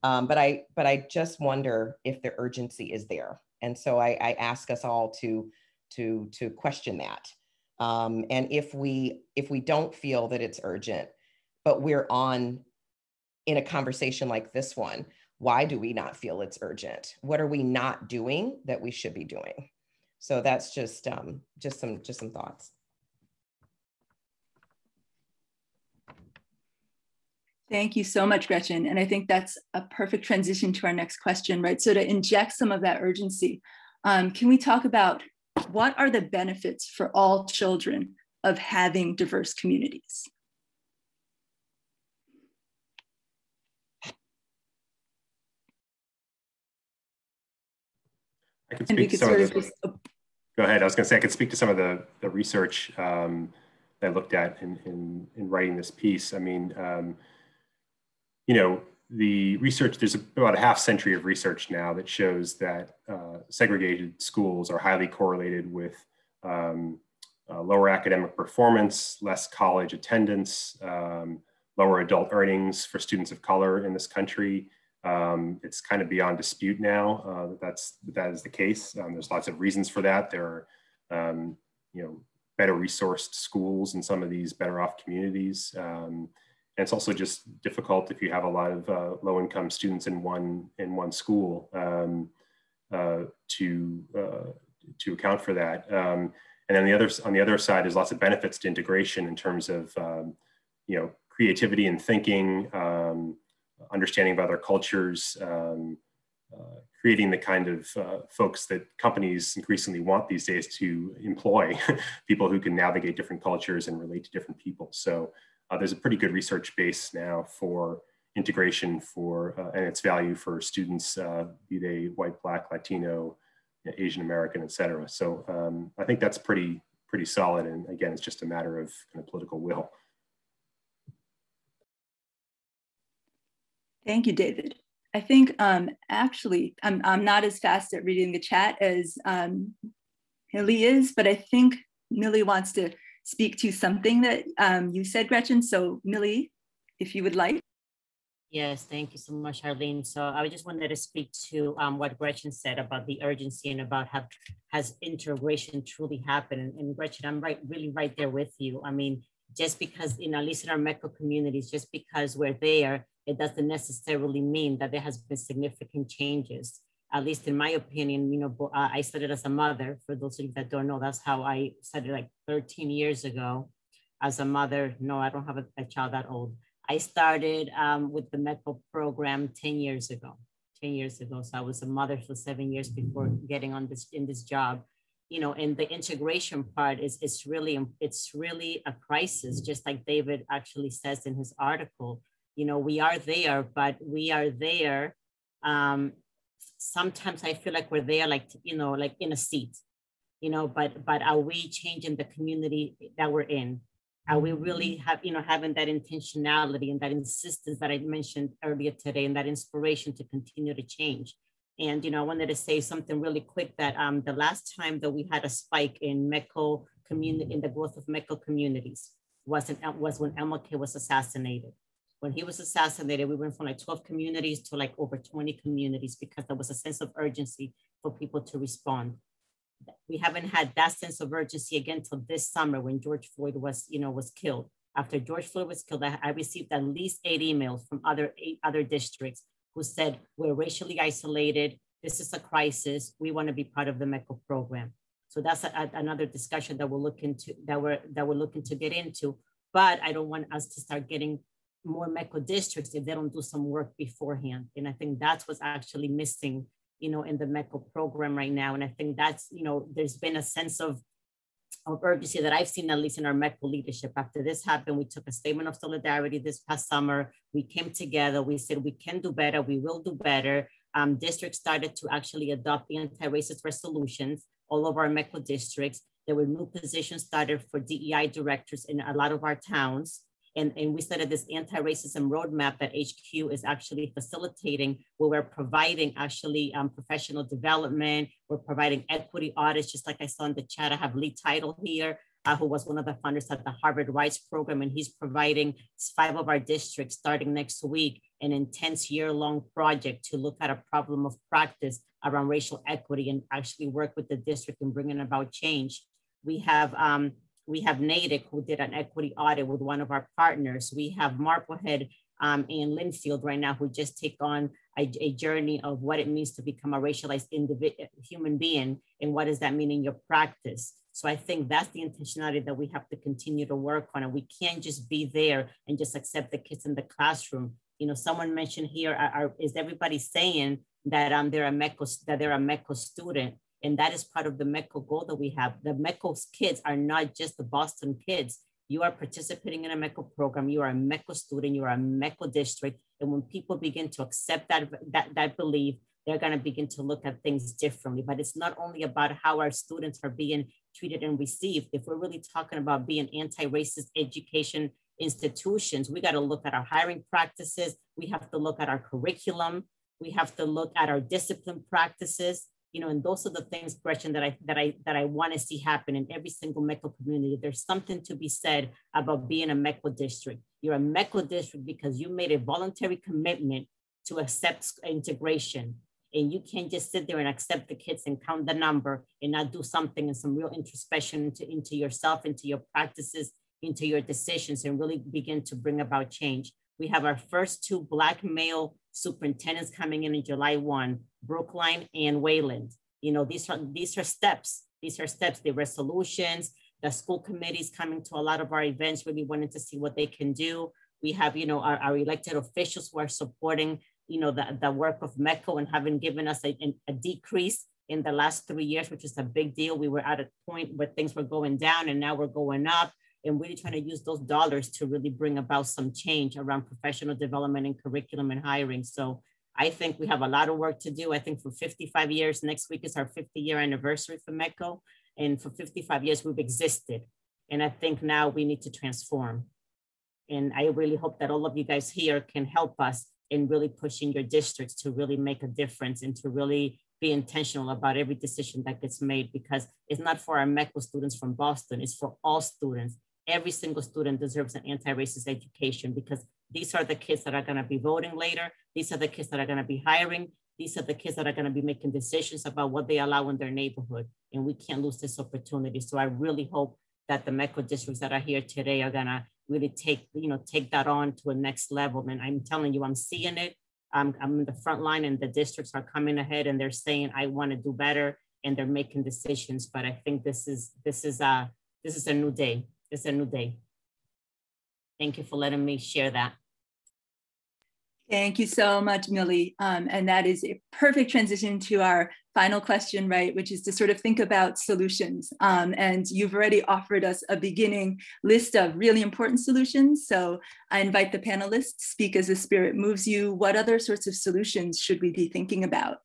But I just wonder if the urgency is there. And so I ask us all to question that. And if we don't feel that it's urgent, but we're in a conversation like this one, why do we not feel it's urgent? What are we not doing that we should be doing? So that's just some thoughts. Thank you so much, Gretchen. And I think that's a perfect transition to our next question, right? So to inject some of that urgency, can we talk about what are the benefits for all children of having diverse communities? I can speak to some of the, go ahead. I was going to say I could speak to some of the research that I looked at in writing this piece. I mean, you know, the research, there's about a half century of research now that shows that segregated schools are highly correlated with lower academic performance, less college attendance, lower adult earnings for students of color in this country. It's kind of beyond dispute now that is the case. There's lots of reasons for that. There are, you know, better resourced schools in some of these better off communities. And it's also just difficult if you have a lot of low-income students in one school to account for that. And then on the other side, there's lots of benefits to integration in terms of you know, creativity and thinking, understanding of other cultures, creating the kind of folks that companies increasingly want these days to employ, people who can navigate different cultures and relate to different people. So there's a pretty good research base now for integration and its value for students, be they white, Black, Latino, Asian American, et cetera. So I think that's pretty solid. And again, it's just a matter of kind of political will. Thank you, David. I think actually, I'm not as fast at reading the chat as Millie is, but I think Millie wants to speak to something that you said, Gretchen. So Millie, if you would like. Yes, thank you so much, Charlene. So I just wanted to speak to what Gretchen said about the urgency and about has integration truly happened. And Gretchen, I'm really right there with you. I mean, just because, you know, at least in our METCO communities, just because we're there, it doesn't necessarily mean that there has been significant changes. At least in my opinion, you know, I started as a mother. For those of you that don't know, that's how I started, like 13 years ago as a mother. No, I don't have a child that old. I started with the METCO program 10 years ago. So I was a mother for 7 years before getting on in this job. You know, and the integration part it's really a crisis, just like David actually says in his article. You know, we are there, but we are there. Sometimes I feel like we're there, like, you know, like in a seat, you know, but are we changing the community that we're in? Are we really having that intentionality and that insistence that I mentioned earlier today, and that inspiration to continue to change? And, I wanted to say something really quick that the last time that we had a spike in METCO community, in the growth of METCO communities was when MLK was assassinated. When he was assassinated, we went from like 12 communities to like over 20 communities because there was a sense of urgency for people to respond. We haven't had that sense of urgency again till this summer when George Floyd was killed. After George Floyd was killed, I received at least 8 emails from other districts who said, we're racially isolated. This is a crisis. We want to be part of the METCO program. So that's another discussion that we're looking to get into. But I don't want us to start getting more METCO districts if they don't do some work beforehand. And I think that's what's actually missing, in the METCO program right now. And I think that's, there's been a sense of urgency that I've seen, at least in our METCO leadership. After this happened, we took a statement of solidarity this past summer. We came together, we said, we can do better, we will do better. Districts started to actually adopt the anti-racist resolutions, all of our METCO districts. There were new positions started for DEI directors in a lot of our towns. And we started this anti-racism roadmap that HQ is actually facilitating, where we're providing actually professional development. We're providing equity audits, just like I saw in the chat. I have Lee Title here, who was one of the founders of the Harvard Rights Program, and he's providing 5 of our districts starting next week, an intense year-long project to look at a problem of practice around racial equity and actually work with the district in bringing about change. We have Natick, who did an equity audit with one of our partners. We have Marblehead and Linfield right now, who just take on a journey of what it means to become a racialized human being and what does that mean in your practice. So I think that's the intentionality that we have to continue to work on, and we can't just be there and just accept the kids in the classroom. Someone mentioned here, is everybody saying that they're a METCO student? And that is part of the METCO goal that we have. The METCO's kids are not just the Boston kids. You are participating in a METCO program. You are a METCO student. You are a METCO district. And when people begin to accept that belief, they're going to begin to look at things differently. But it's not only about how our students are being treated and received. If we're really talking about being anti-racist education institutions, we got to look at our hiring practices. We have to look at our curriculum. We have to look at our discipline practices. And those are the things, Gretchen, that I want to see happen in every single METCO community. There's something to be said about being a METCO district. You're a METCO district because you made a voluntary commitment to accept integration. And you can't just sit there and accept the kids and count the number and not do something and some real introspection into yourself, into your practices, into your decisions, and really begin to bring about change. We have our first 2 Black male superintendents coming in July 1, Brookline and Wayland. These are steps. These are steps, the resolutions, the school committees coming to a lot of our events, really wanting to see what they can do. We have, our elected officials who are supporting, the work of METCO and having given us a decrease in the last 3 years, which is a big deal. We were at a point where things were going down and now we're going up. And really trying to use those dollars to really bring about some change around professional development and curriculum and hiring. So I think we have a lot of work to do. I think for 55 years, next week is our 50-year anniversary for METCO. And for 55 years, we've existed. And I think now we need to transform. And I really hope that all of you guys here can help us in really pushing your districts to really make a difference and to really be intentional about every decision that gets made, because it's not for our METCO students from Boston, it's for all students. Every single student deserves an anti-racist education, because these are the kids that are going to be voting later. These are the kids that are going to be hiring. These are the kids that are going to be making decisions about what they allow in their neighborhood. And we can't lose this opportunity. So I really hope that the METCO districts that are here today are going to really take that on to a next level. And I'm telling you, I'm seeing it. I'm in the front line, and the districts are coming ahead and they're saying, I want to do better, and they're making decisions. But I think this is a new day. It's a new day. Thank you for letting me share that. Thank you so much, Millie. And that is a perfect transition to our final question, right, which is to sort of think about solutions. And you've already offered us a beginning list of really important solutions. So I invite the panelists, speak as the spirit moves you. What other sorts of solutions should we be thinking about?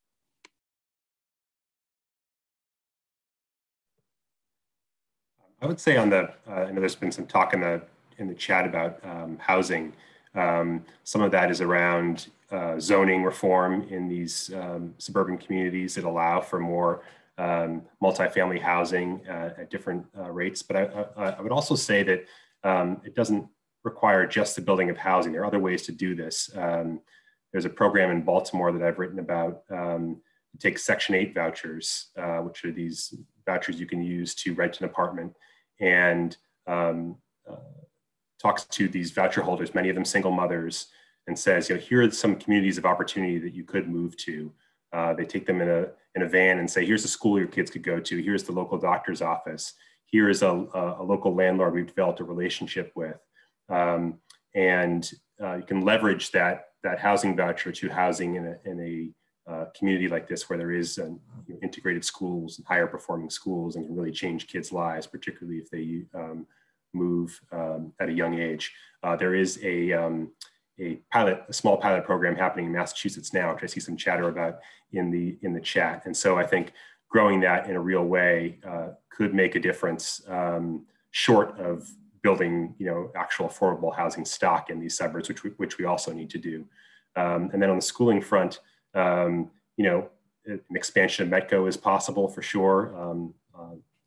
I would say on the, I know there's been some talk in the chat about housing. Some of that is around zoning reform in these suburban communities that allow for more multifamily housing at different rates. But I would also say that it doesn't require just the building of housing. There are other ways to do this. There's a program in Baltimore that I've written about. Take Section 8 vouchers, which are these vouchers you can use to rent an apartment, and talks to these voucher holders, many of them single mothers, and says, here are some communities of opportunity that you could move to. They take them in a van and say, here's a school your kids could go to. Here's the local doctor's office. Here is a local landlord we've developed a relationship with. And you can leverage that housing voucher to housing in a community like this, where there is integrated schools and higher performing schools, and can really change kids' lives, particularly if they move at a young age. There is a small pilot program happening in Massachusetts now, which I see some chatter about in the chat. And so I think growing that in a real way could make a difference, short of building actual affordable housing stock in these suburbs, which we also need to do. And then on the schooling front, an expansion of METCO is possible for sure.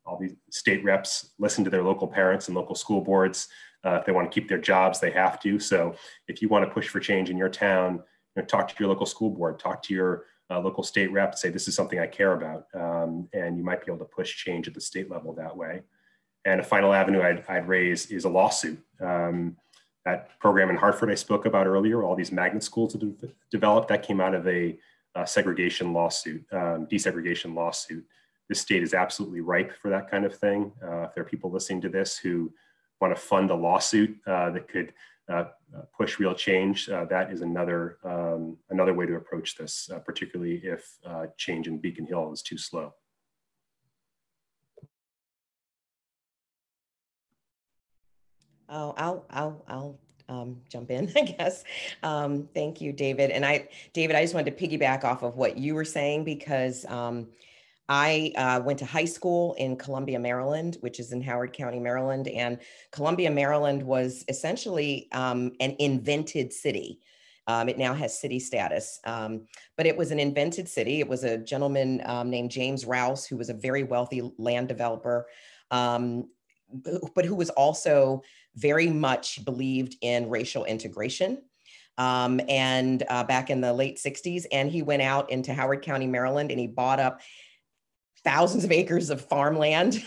All these state reps listen to their local parents and local school boards. If they want to keep their jobs, they have to. So if you want to push for change in your town, talk to your local school board, talk to your local state rep, say, this is something I care about. And you might be able to push change at the state level that way. And a final avenue I'd raise is a lawsuit. That program in Hartford I spoke about earlier, all these magnet schools that have developed, that came out of a segregation lawsuit, desegregation lawsuit. This state is absolutely ripe for that kind of thing. If there are people listening to this who want to fund a lawsuit that could push real change, that is another way to approach this, particularly if change in Beacon Hill is too slow. Oh, I'll jump in, I guess. Thank you, David. And David, I just wanted to piggyback off of what you were saying, because I went to high school in Columbia, Maryland, which is in Howard County, Maryland. And Columbia, Maryland was essentially an invented city. It now has city status, but it was an invented city. It was a gentleman named James Rouse, who was a very wealthy land developer, but who was also very much believed in racial integration. And back in the late 60s, and he went out into Howard County, Maryland, and he bought up thousands of acres of farmland,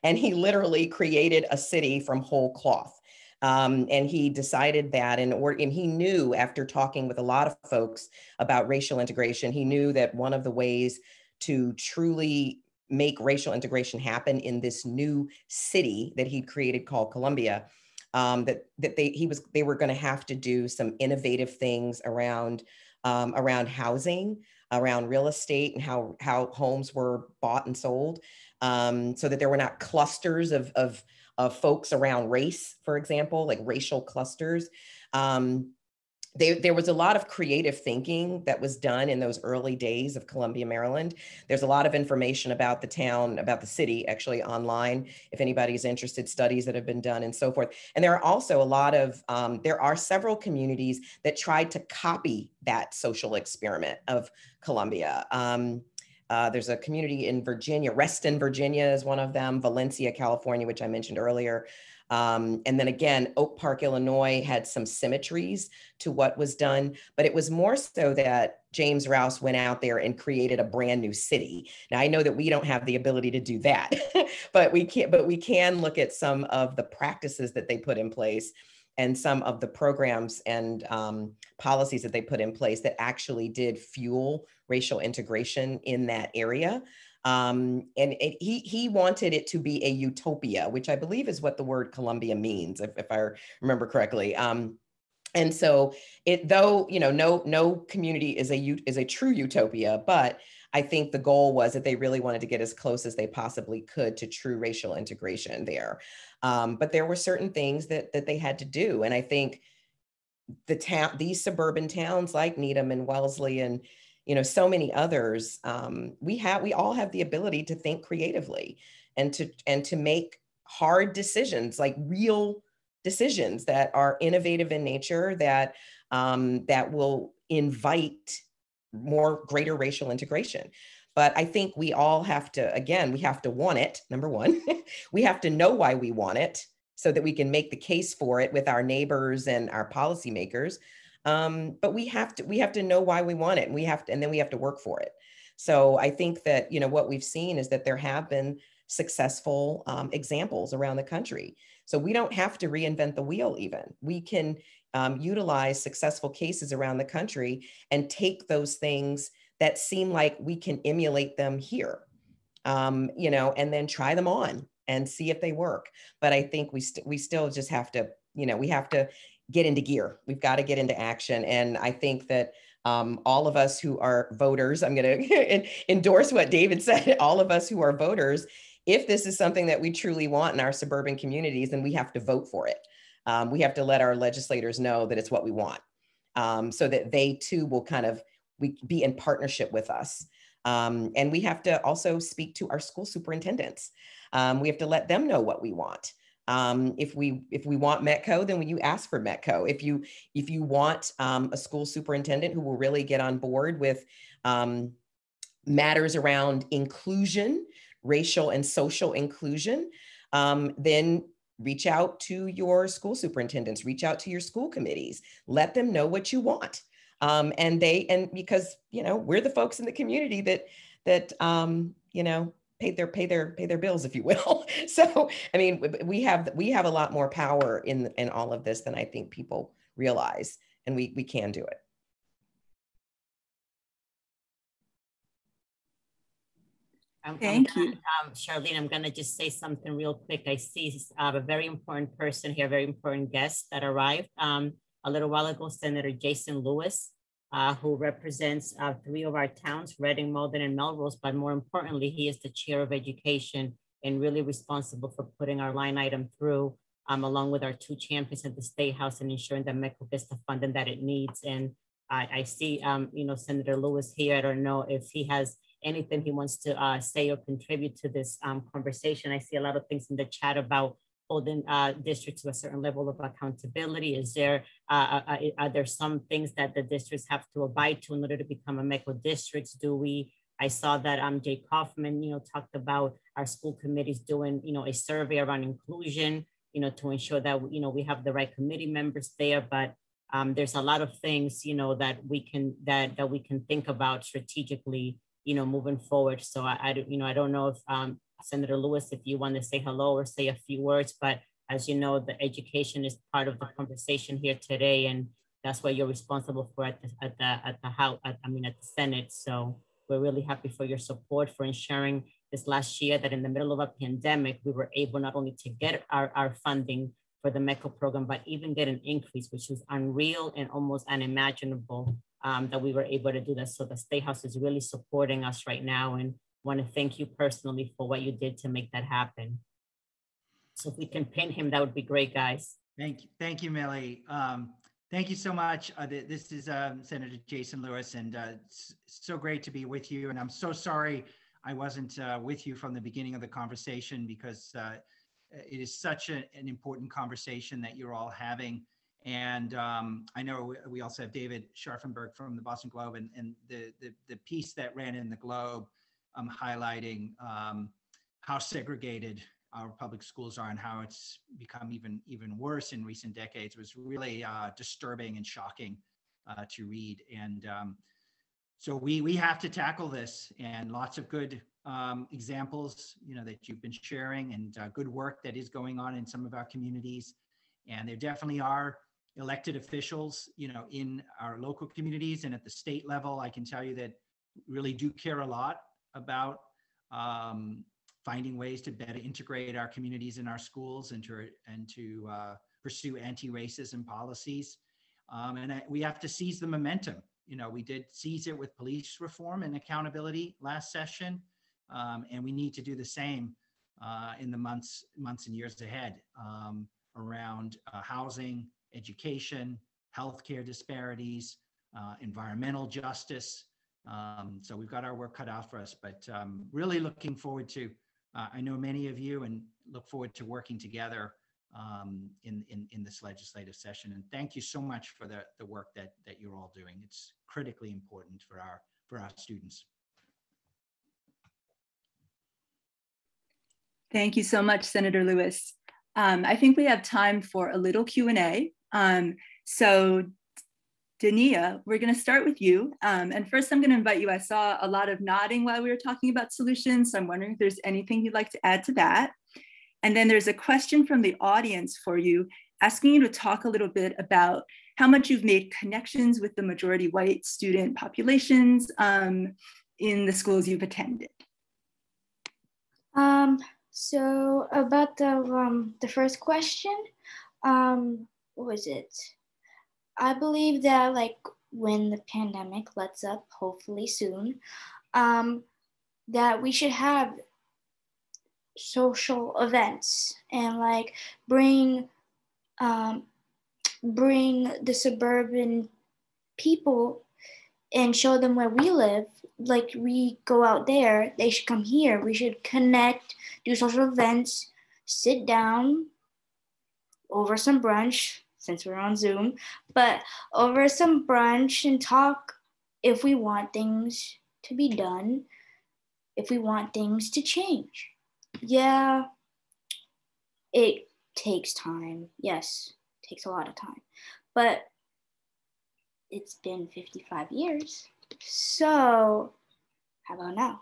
and he literally created a city from whole cloth. And he decided that, and he knew, after talking with a lot of folks about racial integration, he knew that one of the ways to truly make racial integration happen in this new city that he'd created called Columbia, they were going to have to do some innovative things around housing, around real estate, and how homes were bought and sold, so that there were not clusters of folks around race, for example, like racial clusters. There was a lot of creative thinking that was done in those early days of Columbia, Maryland. There's a lot of information about the town, about the city, actually online, if anybody's interested, studies that have been done and so forth. And there are also a lot of, there are several communities that tried to copy that social experiment of Columbia. There's a community in Virginia, Reston, Virginia is one of them, Valencia, California, which I mentioned earlier. And then again, Oak Park, Illinois had some symmetries to what was done, but it was more so that James Rouse went out there and created a brand new city. Now, I know that we don't have the ability to do that, but we can look at some of the practices that they put in place and some of the programs and policies that they put in place that actually did fuel racial integration in that area. And he wanted it to be a utopia, which I believe is what the word Columbia means, if I remember correctly. And so though no community is a true utopia, but I think the goal was that they really wanted to get as close as they possibly could to true racial integration there. But there were certain things that they had to do. And I think these suburban towns like Needham and Wellesley and so many others, we all have the ability to think creatively and to make hard decisions, like real decisions that are innovative in nature, that that will invite greater racial integration. But I think we all have to, again, we have to want it, number one. We have to know why we want it so that we can make the case for it with our neighbors and our policymakers. But we have to know why we want it, and then we have to work for it. So I think that, what we've seen is that there have been successful examples around the country. So we don't have to reinvent the wheel even. We can utilize successful cases around the country and take those things that seem like we can emulate them here, and then try them on and see if they work. But I think we still just have to, we have to get into gear. We've got to get into action. And I think that all of us who are voters, I'm going to endorse what David said, all of us who are voters, if this is something that we truly want in our suburban communities, then we have to vote for it. We have to let our legislators know that it's what we want, so that they too will be in partnership with us. And we have to also speak to our school superintendents. We have to let them know what we want. If we want METCO, then you ask for METCO. If you want a school superintendent who will really get on board with matters around inclusion, racial and social inclusion, then reach out to your school superintendents, reach out to your school committees, let them know what you want. And because, we're the folks in the community that pay their bills, if you will. So, I mean, we have a lot more power in all of this than I think people realize, and we can do it. Thank you. Charlene, I'm going to just say something real quick. I see a very important person here, very important guest that arrived a little while ago, Senator Jason Lewis, who represents 3 of our towns, Reading, Malden, and Melrose. But more importantly, he is the chair of education and really responsible for putting our line item through, along with our 2 champions at the State House, and ensuring that METCO gets the funding that it needs. And I see, Senator Lewis here. I don't know if he has anything he wants to say or contribute to this conversation. I see a lot of things in the chat about holding districts to a certain level of accountability. Is there, are there some things that the districts have to abide to in order to become a METCO districts? I saw that Jay Kaufman, talked about our school committees doing, a survey around inclusion, to ensure that, we have the right committee members there. But there's a lot of things, that we can think about strategically, moving forward. So I don't know if Senator Lewis, if you want to say hello or say a few words, but as you know, the education is part of the conversation here today, and that's what you're responsible for at the House, at the Senate. So we're really happy for your support, for ensuring this last year that in the middle of a pandemic, we were able not only to get our funding for the METCO program, but even get an increase, which was unreal and almost unimaginable. That we were able to do that. So the State House is really supporting us right now, and want to thank you personally for what you did to make that happen. So if we can pin him, that would be great, guys. Thank you, Millie. Thank you so much. This is Senator Jason Lewis, and it's so great to be with you. And I'm so sorry I wasn't with you from the beginning of the conversation, because it is such an important conversation that you're all having. And I know we also have David Scharfenberg from the Boston Globe, and the piece that ran in the Globe highlighting how segregated our public schools are and how it's become even worse in recent decades was really disturbing and shocking to read. And so we have to tackle this, and lots of good examples, that you've been sharing, and good work that is going on in some of our communities. And there definitely are elected officials, in our local communities and at the state level. I can tell you that really do care a lot about finding ways to better integrate our communities in our schools, and to pursue anti-racism policies. And we have to seize the momentum. We did seize it with police reform and accountability last session, and we need to do the same in the months and years ahead, around housing, education, healthcare disparities, environmental justice. So we've got our work cut out for us, but really looking forward to, I know many of you, and look forward to working together in this legislative session. And thank you so much for the work that you're all doing. It's critically important for our students. Thank you so much, Senator Lewis. I think we have time for a little Q&A. So Dania, we're going to start with you. And first I'm going to invite you. I saw a lot of nodding while we were talking about solutions. So I'm wondering if there's anything you'd like to add to that. And then there's a question from the audience for you, asking you to talk a little bit about how much you've made connections with the majority white student populations in the schools you've attended. So about the first question, what was it? I believe that like when the pandemic lets up, hopefully soon, that we should have social events and like bring the suburban people and show them where we live. Like we go out there, they should come here. We should connect, do social events, sit down over some brunch, since we're on Zoom, but over some brunch and talk if we want things to be done, if we want things to change. Yeah, it takes time. Yes, it takes a lot of time, but it's been 55 years. So how about now?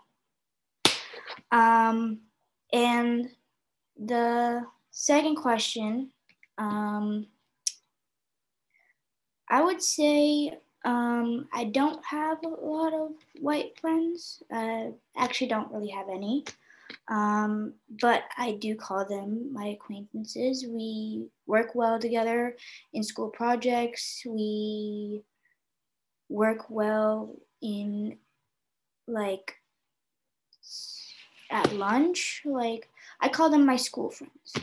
And the second question, I would say I don't have a lot of white friends. Actually don't really have any. But I do call them my acquaintances. We work well together in school projects. We work well in like at lunch. Like I call them my school friends.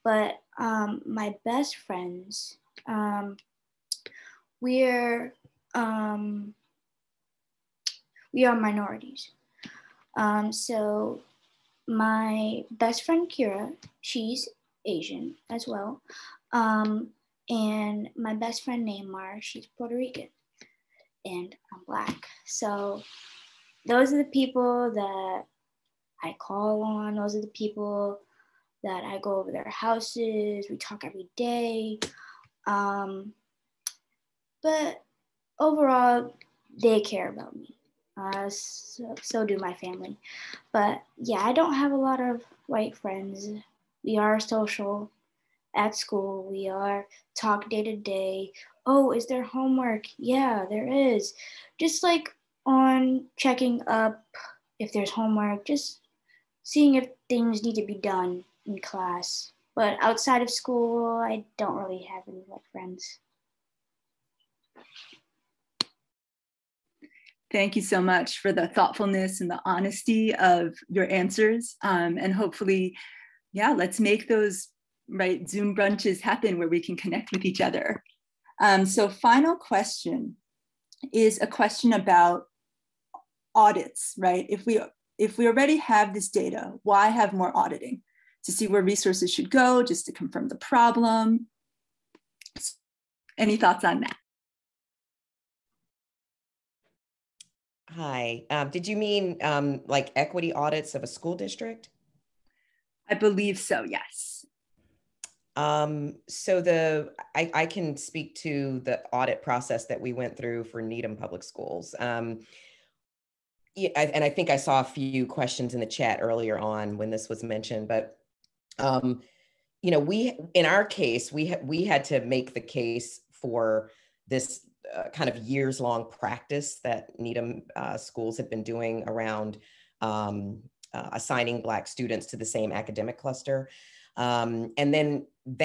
But my best friends, we are minorities. So my best friend Kira, she's Asian as well. And my best friend Neymar, she's Puerto Rican. And I'm Black. So those are the people that I call on. Those are the people that I go over their houses. We talk every day. But overall, they care about me. So do my family. But yeah, I don't have a lot of white friends. We are social at school. We are talk day to day. Oh, is there homework? Yeah, there is. Just like on checking up if there's homework, just seeing if things need to be done in class. But outside of school, I don't really have any white friends. Thank you so much for the thoughtfulness and the honesty of your answers. And hopefully, yeah, let's make those right Zoom brunches happen where we can connect with each other. So final question is a question about audits, right? If we already have this data, why have more auditing? To see where resources should go, just to confirm the problem. Any thoughts on that? Hi, did you mean like equity audits of a school district? I believe so, yes. So I can speak to the audit process that we went through for Needham Public Schools. Yeah, and I think I saw a few questions in the chat earlier on when this was mentioned, but you know, in our case, we had to make the case for this kind of years-long practice that Needham schools had been doing around assigning Black students to the same academic cluster. And then from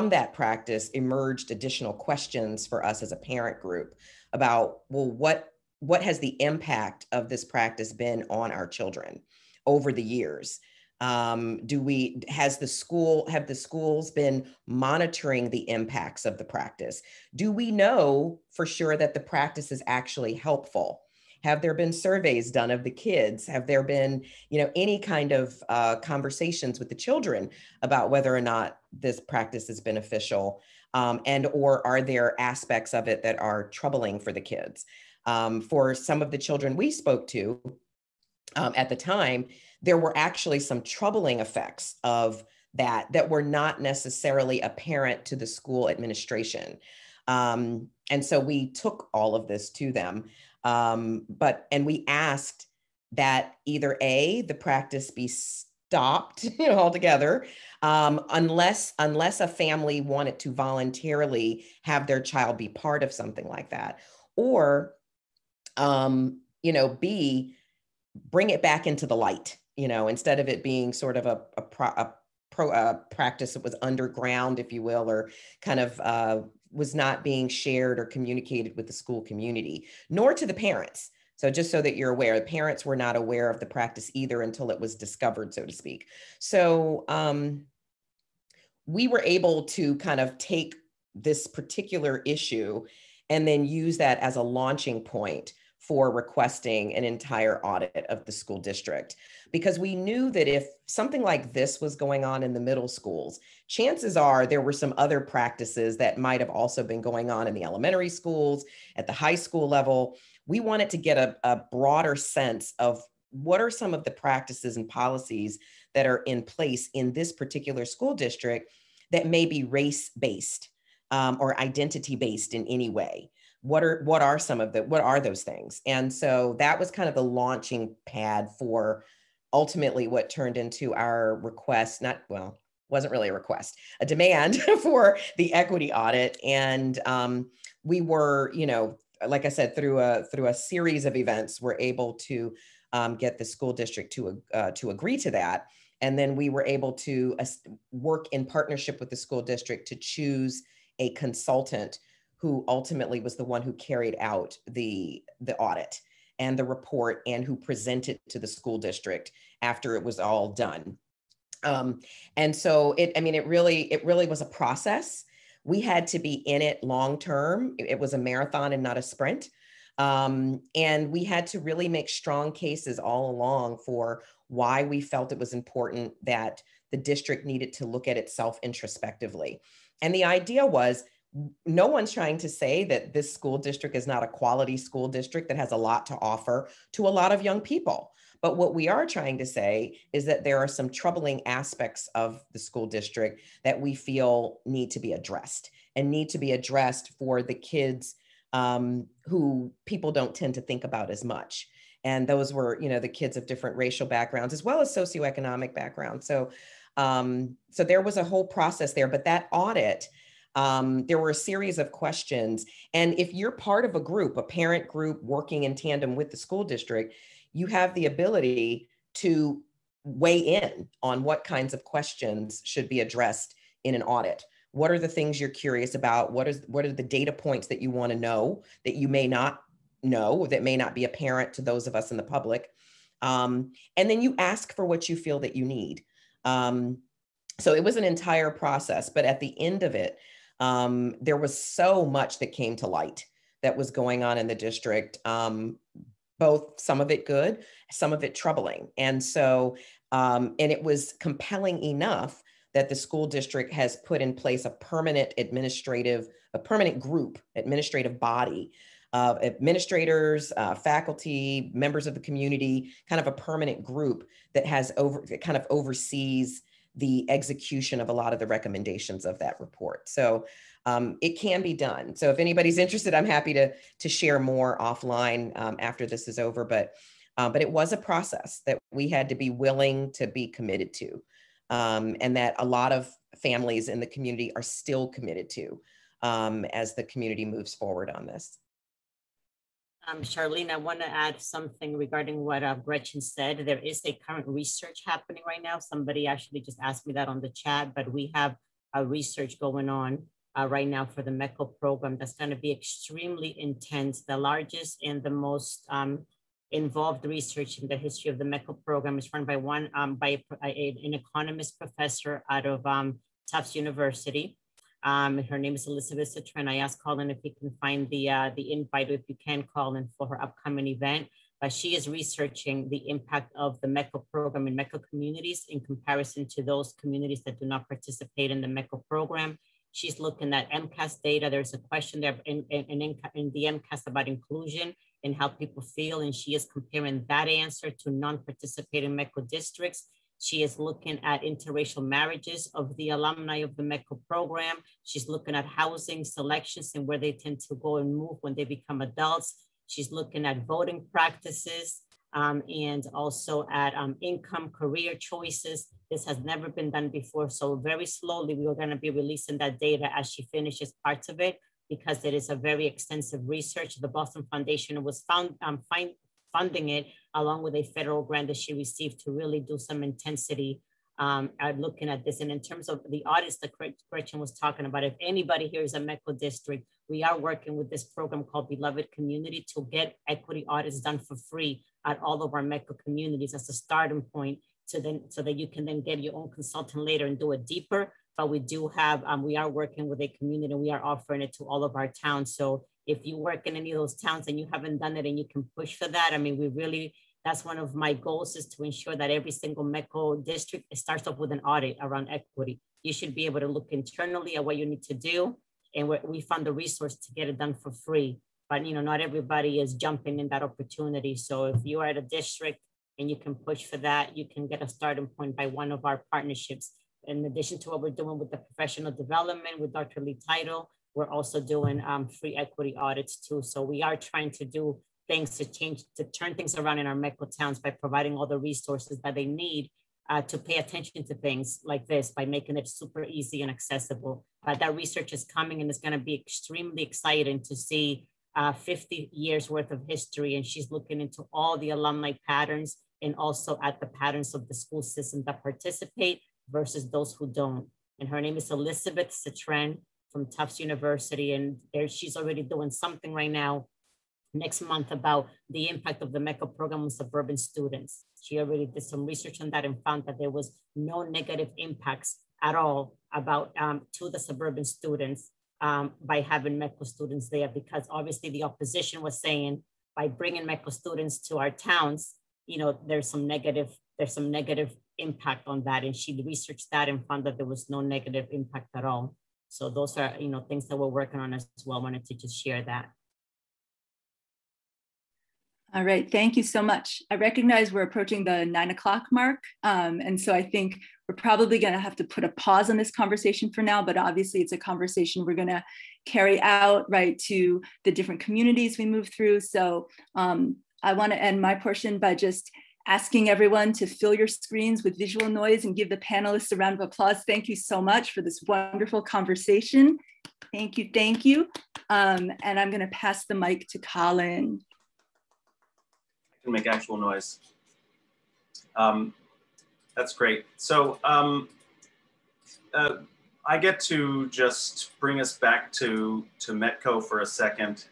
that practice emerged additional questions for us as a parent group about, well, what has the impact of this practice been on our children over the years? Have the schools been monitoring the impacts of the practice? Do we know for sure that the practice is actually helpful? Have there been surveys done of the kids? Have there been, any kind of conversations with the children about whether or not this practice is beneficial? And or are there aspects of it that are troubling for the kids? For some of the children we spoke to at the time, there were actually some troubling effects of that were not necessarily apparent to the school administration. And so we took all of this to them, and we asked that either A, the practice be stopped altogether, unless a family wanted to voluntarily have their child be part of something like that, or B, bring it back into the light, instead of it being sort of a practice that was underground, if you will, or kind of was not being shared or communicated with the school community, nor to the parents. So just so that you're aware, the parents were not aware of the practice either until it was discovered, so to speak. So we were able to kind of take this particular issue and then use that as a launching point for requesting an entire audit of the school district, because we knew that if something like this was going on in the middle schools, chances are there were some other practices that might have also been going on in the elementary schools, at the high school level. We wanted to get a broader sense of what are some of the practices and policies that are in place in this particular school district that may be race-based or identity-based in any way. What are those things? And so that was kind of the launching pad for ultimately what turned into our request, wasn't really a request, a demand for the equity audit. And we were, like I said, through a series of events, we're able to get the school district to agree to that. And then we were able to work in partnership with the school district to choose a consultant who ultimately was the one who carried out the audit and the report and who presented to the school district after it was all done. And so it really was a process. We had to be in it long term. It was a marathon and not a sprint. And we had to really make strong cases all along for why we felt it was important that the district needed to look at itself introspectively. And the idea was, no one's trying to say that this school district is not a quality school district that has a lot to offer to a lot of young people. But what we are trying to say is that there are some troubling aspects of the school district that we feel need to be addressed for the kids who people don't tend to think about as much. And those were, the kids of different racial backgrounds as well as socioeconomic backgrounds. So there was a whole process there, but that audit, there were a series of questions. And if you're part of a group, a parent group working in tandem with the school district, you have the ability to weigh in on what kinds of questions should be addressed in an audit. What are the things you're curious about? What are the data points that you want to know that you may not know, or that may not be apparent to those of us in the public? And then you ask for what you feel that you need. So it was an entire process, but at the end of it, there was so much that came to light that was going on in the district, both some of it good, some of it troubling. And so, and it was compelling enough that the school district has put in place a permanent administrative body of administrators, faculty, members of the community, kind of a permanent group that kind of oversees the execution of a lot of the recommendations of that report. So it can be done. So if anybody's interested, I'm happy to share more offline after this is over. But it was a process that we had to be willing to be committed to, and that a lot of families in the community are still committed to as the community moves forward on this. Charlene, I want to add something regarding what Gretchen said. There is a current research happening right now. Somebody actually just asked me that on the chat, but we have a research going on right now for the METCO program that's going to be extremely intense. The largest and the most involved research in the history of the METCO program is run by an economist professor out of Tufts University. Her name is Elizabeth Citron. I asked Colin if he can find the invite, or if you can call in for her upcoming event. But she is researching the impact of the METCO program in METCO communities in comparison to those communities that do not participate in the METCO program. She's looking at MCAS data. There's a question there in the MCAS about inclusion and how people feel, and she is comparing that answer to non-participating METCO districts. She is looking at interracial marriages of the alumni of the METCO program. She's looking at housing selections and where they tend to go and move when they become adults. She's looking at voting practices and also at income, career choices. This has never been done before. So very slowly, we are going to be releasing that data as she finishes parts of it, because it is a very extensive research. The Boston Foundation was funding it along with a federal grant that she received to really do some intensity at looking at this. And in terms of the audits that Gretchen was talking about, if anybody here is a METCO district, we are working with this program called Beloved Community to get equity audits done for free at all of our METCO communities as a starting point, so that you can then get your own consultant later and do it deeper. But we do have, we are working with a community, and we are offering it to all of our towns. So if you work in any of those towns and you haven't done it and you can push for that, I mean, that's one of my goals, is to ensure that every single METCO district starts off with an audit around equity. You should be able to look internally at what you need to do, and we fund the resource to get it done for free. But not everybody is jumping in that opportunity. So if you are at a district and you can push for that, you can get a starting point by one of our partnerships. In addition to what we're doing with the professional development with Dr. Lee Title, we're also doing free equity audits too. So we are trying to do things to turn things around in our METCO towns by providing all the resources that they need to pay attention to things like this, by making it super easy and accessible. That research is coming, and it's going to be extremely exciting to see 50 years worth of history. And she's looking into all the alumni patterns, and also at the patterns of the school system that participate versus those who don't. And her name is Elizabeth Citron from Tufts University. And she's already doing something right now next month about the impact of the METCO program on suburban students. She already did some research on that and found that there was no negative impacts at all about to the suburban students by having METCO students there, because obviously the opposition was saying by bringing METCO students to our towns, there's some negative impact on that. And she researched that and found that there was no negative impact at all. So those are, things that we're working on as well. I wanted to just share that. All right, thank you so much. I recognize we're approaching the 9 o'clock mark. And so I think we're probably gonna have to put a pause on this conversation for now, but obviously it's a conversation we're gonna carry out, right, to the different communities we move through. So I wanna end my portion by just asking everyone to fill your screens with visual noise and give the panelists a round of applause. Thank you so much for this wonderful conversation. Thank you, thank you. And I'm gonna pass the mic to Colin. Can make actual noise. That's great. So I get to just bring us back to METCO for a second.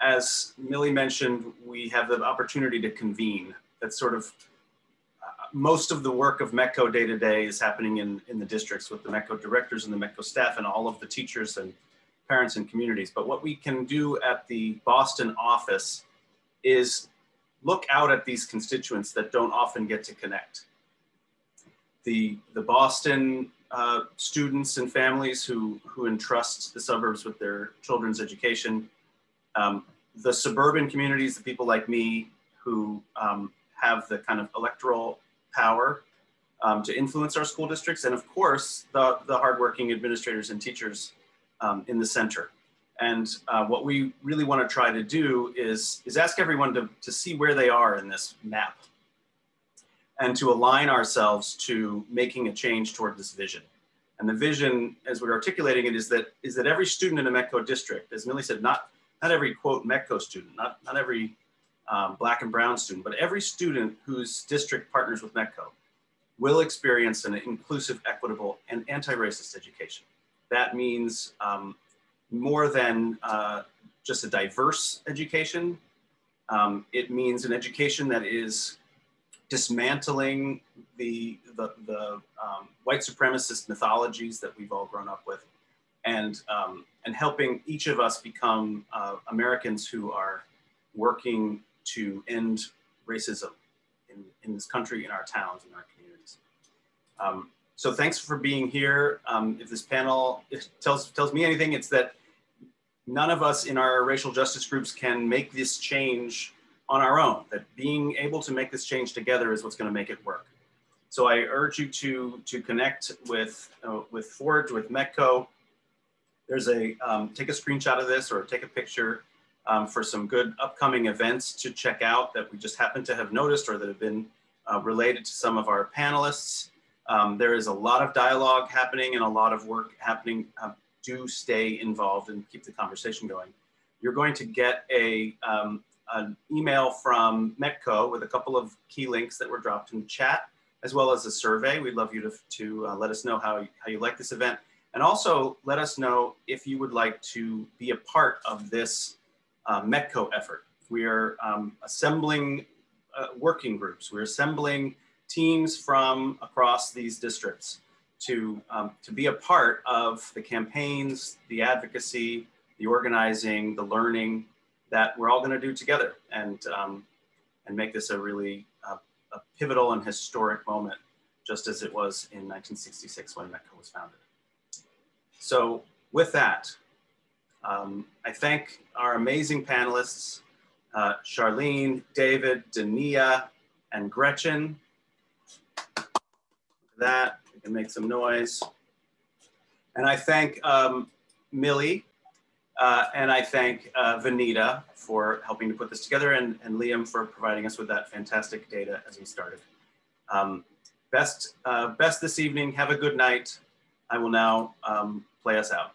As Millie mentioned, we have the opportunity to convene. That's sort of most of the work of METCO day to day is happening in the districts with the METCO directors and the METCO staff and all of the teachers and parents and communities. But what we can do at the Boston office is look out at these constituents that don't often get to connect. The Boston students and families who entrust the suburbs with their children's education, the suburban communities, the people like me who have the kind of electoral power to influence our school districts, and of course, the hardworking administrators and teachers in the center. And what we really want to try to do is ask everyone to see where they are in this map and to align ourselves to making a change toward this vision. And the vision, as we're articulating it, is that every student in a METCO district, as Millie said, not every quote METCO student, not every Black and brown student, but every student whose district partners with METCO will experience an inclusive, equitable, and anti-racist education. That means more than just a diverse education. It means an education that is dismantling the white supremacist mythologies that we've all grown up with, and helping each of us become Americans who are working to end racism in this country, in our towns, in our communities. So thanks for being here. If this panel tells me anything, it's that none of us in our racial justice groups can make this change on our own, that being able to make this change together is what's going to make it work. So I urge you to connect with Forge, with METCO. There's take a screenshot of this or take a picture for some good upcoming events to check out that we just happen to have noticed or that have been related to some of our panelists. There is a lot of dialogue happening and a lot of work happening. Do stay involved and keep the conversation going. You're going to get an email from METCO with a couple of key links that were dropped in the chat, as well as a survey. We'd love you to let us know how you like this event. And also let us know if you would like to be a part of this METCO effort. We are assembling working groups. We're assembling teams from across these districts to be a part of the campaigns, the advocacy, the organizing, the learning that we're all going to do together, and make this a really a pivotal and historic moment, just as it was in 1966 when METCO was founded. So with that, I thank our amazing panelists, Charlene, David, Dania, and Gretchen. That, we can make some noise. And I thank Millie, and I thank Vanita for helping to put this together, and Liam for providing us with that fantastic data as we started. Best this evening, have a good night. I will now play us out.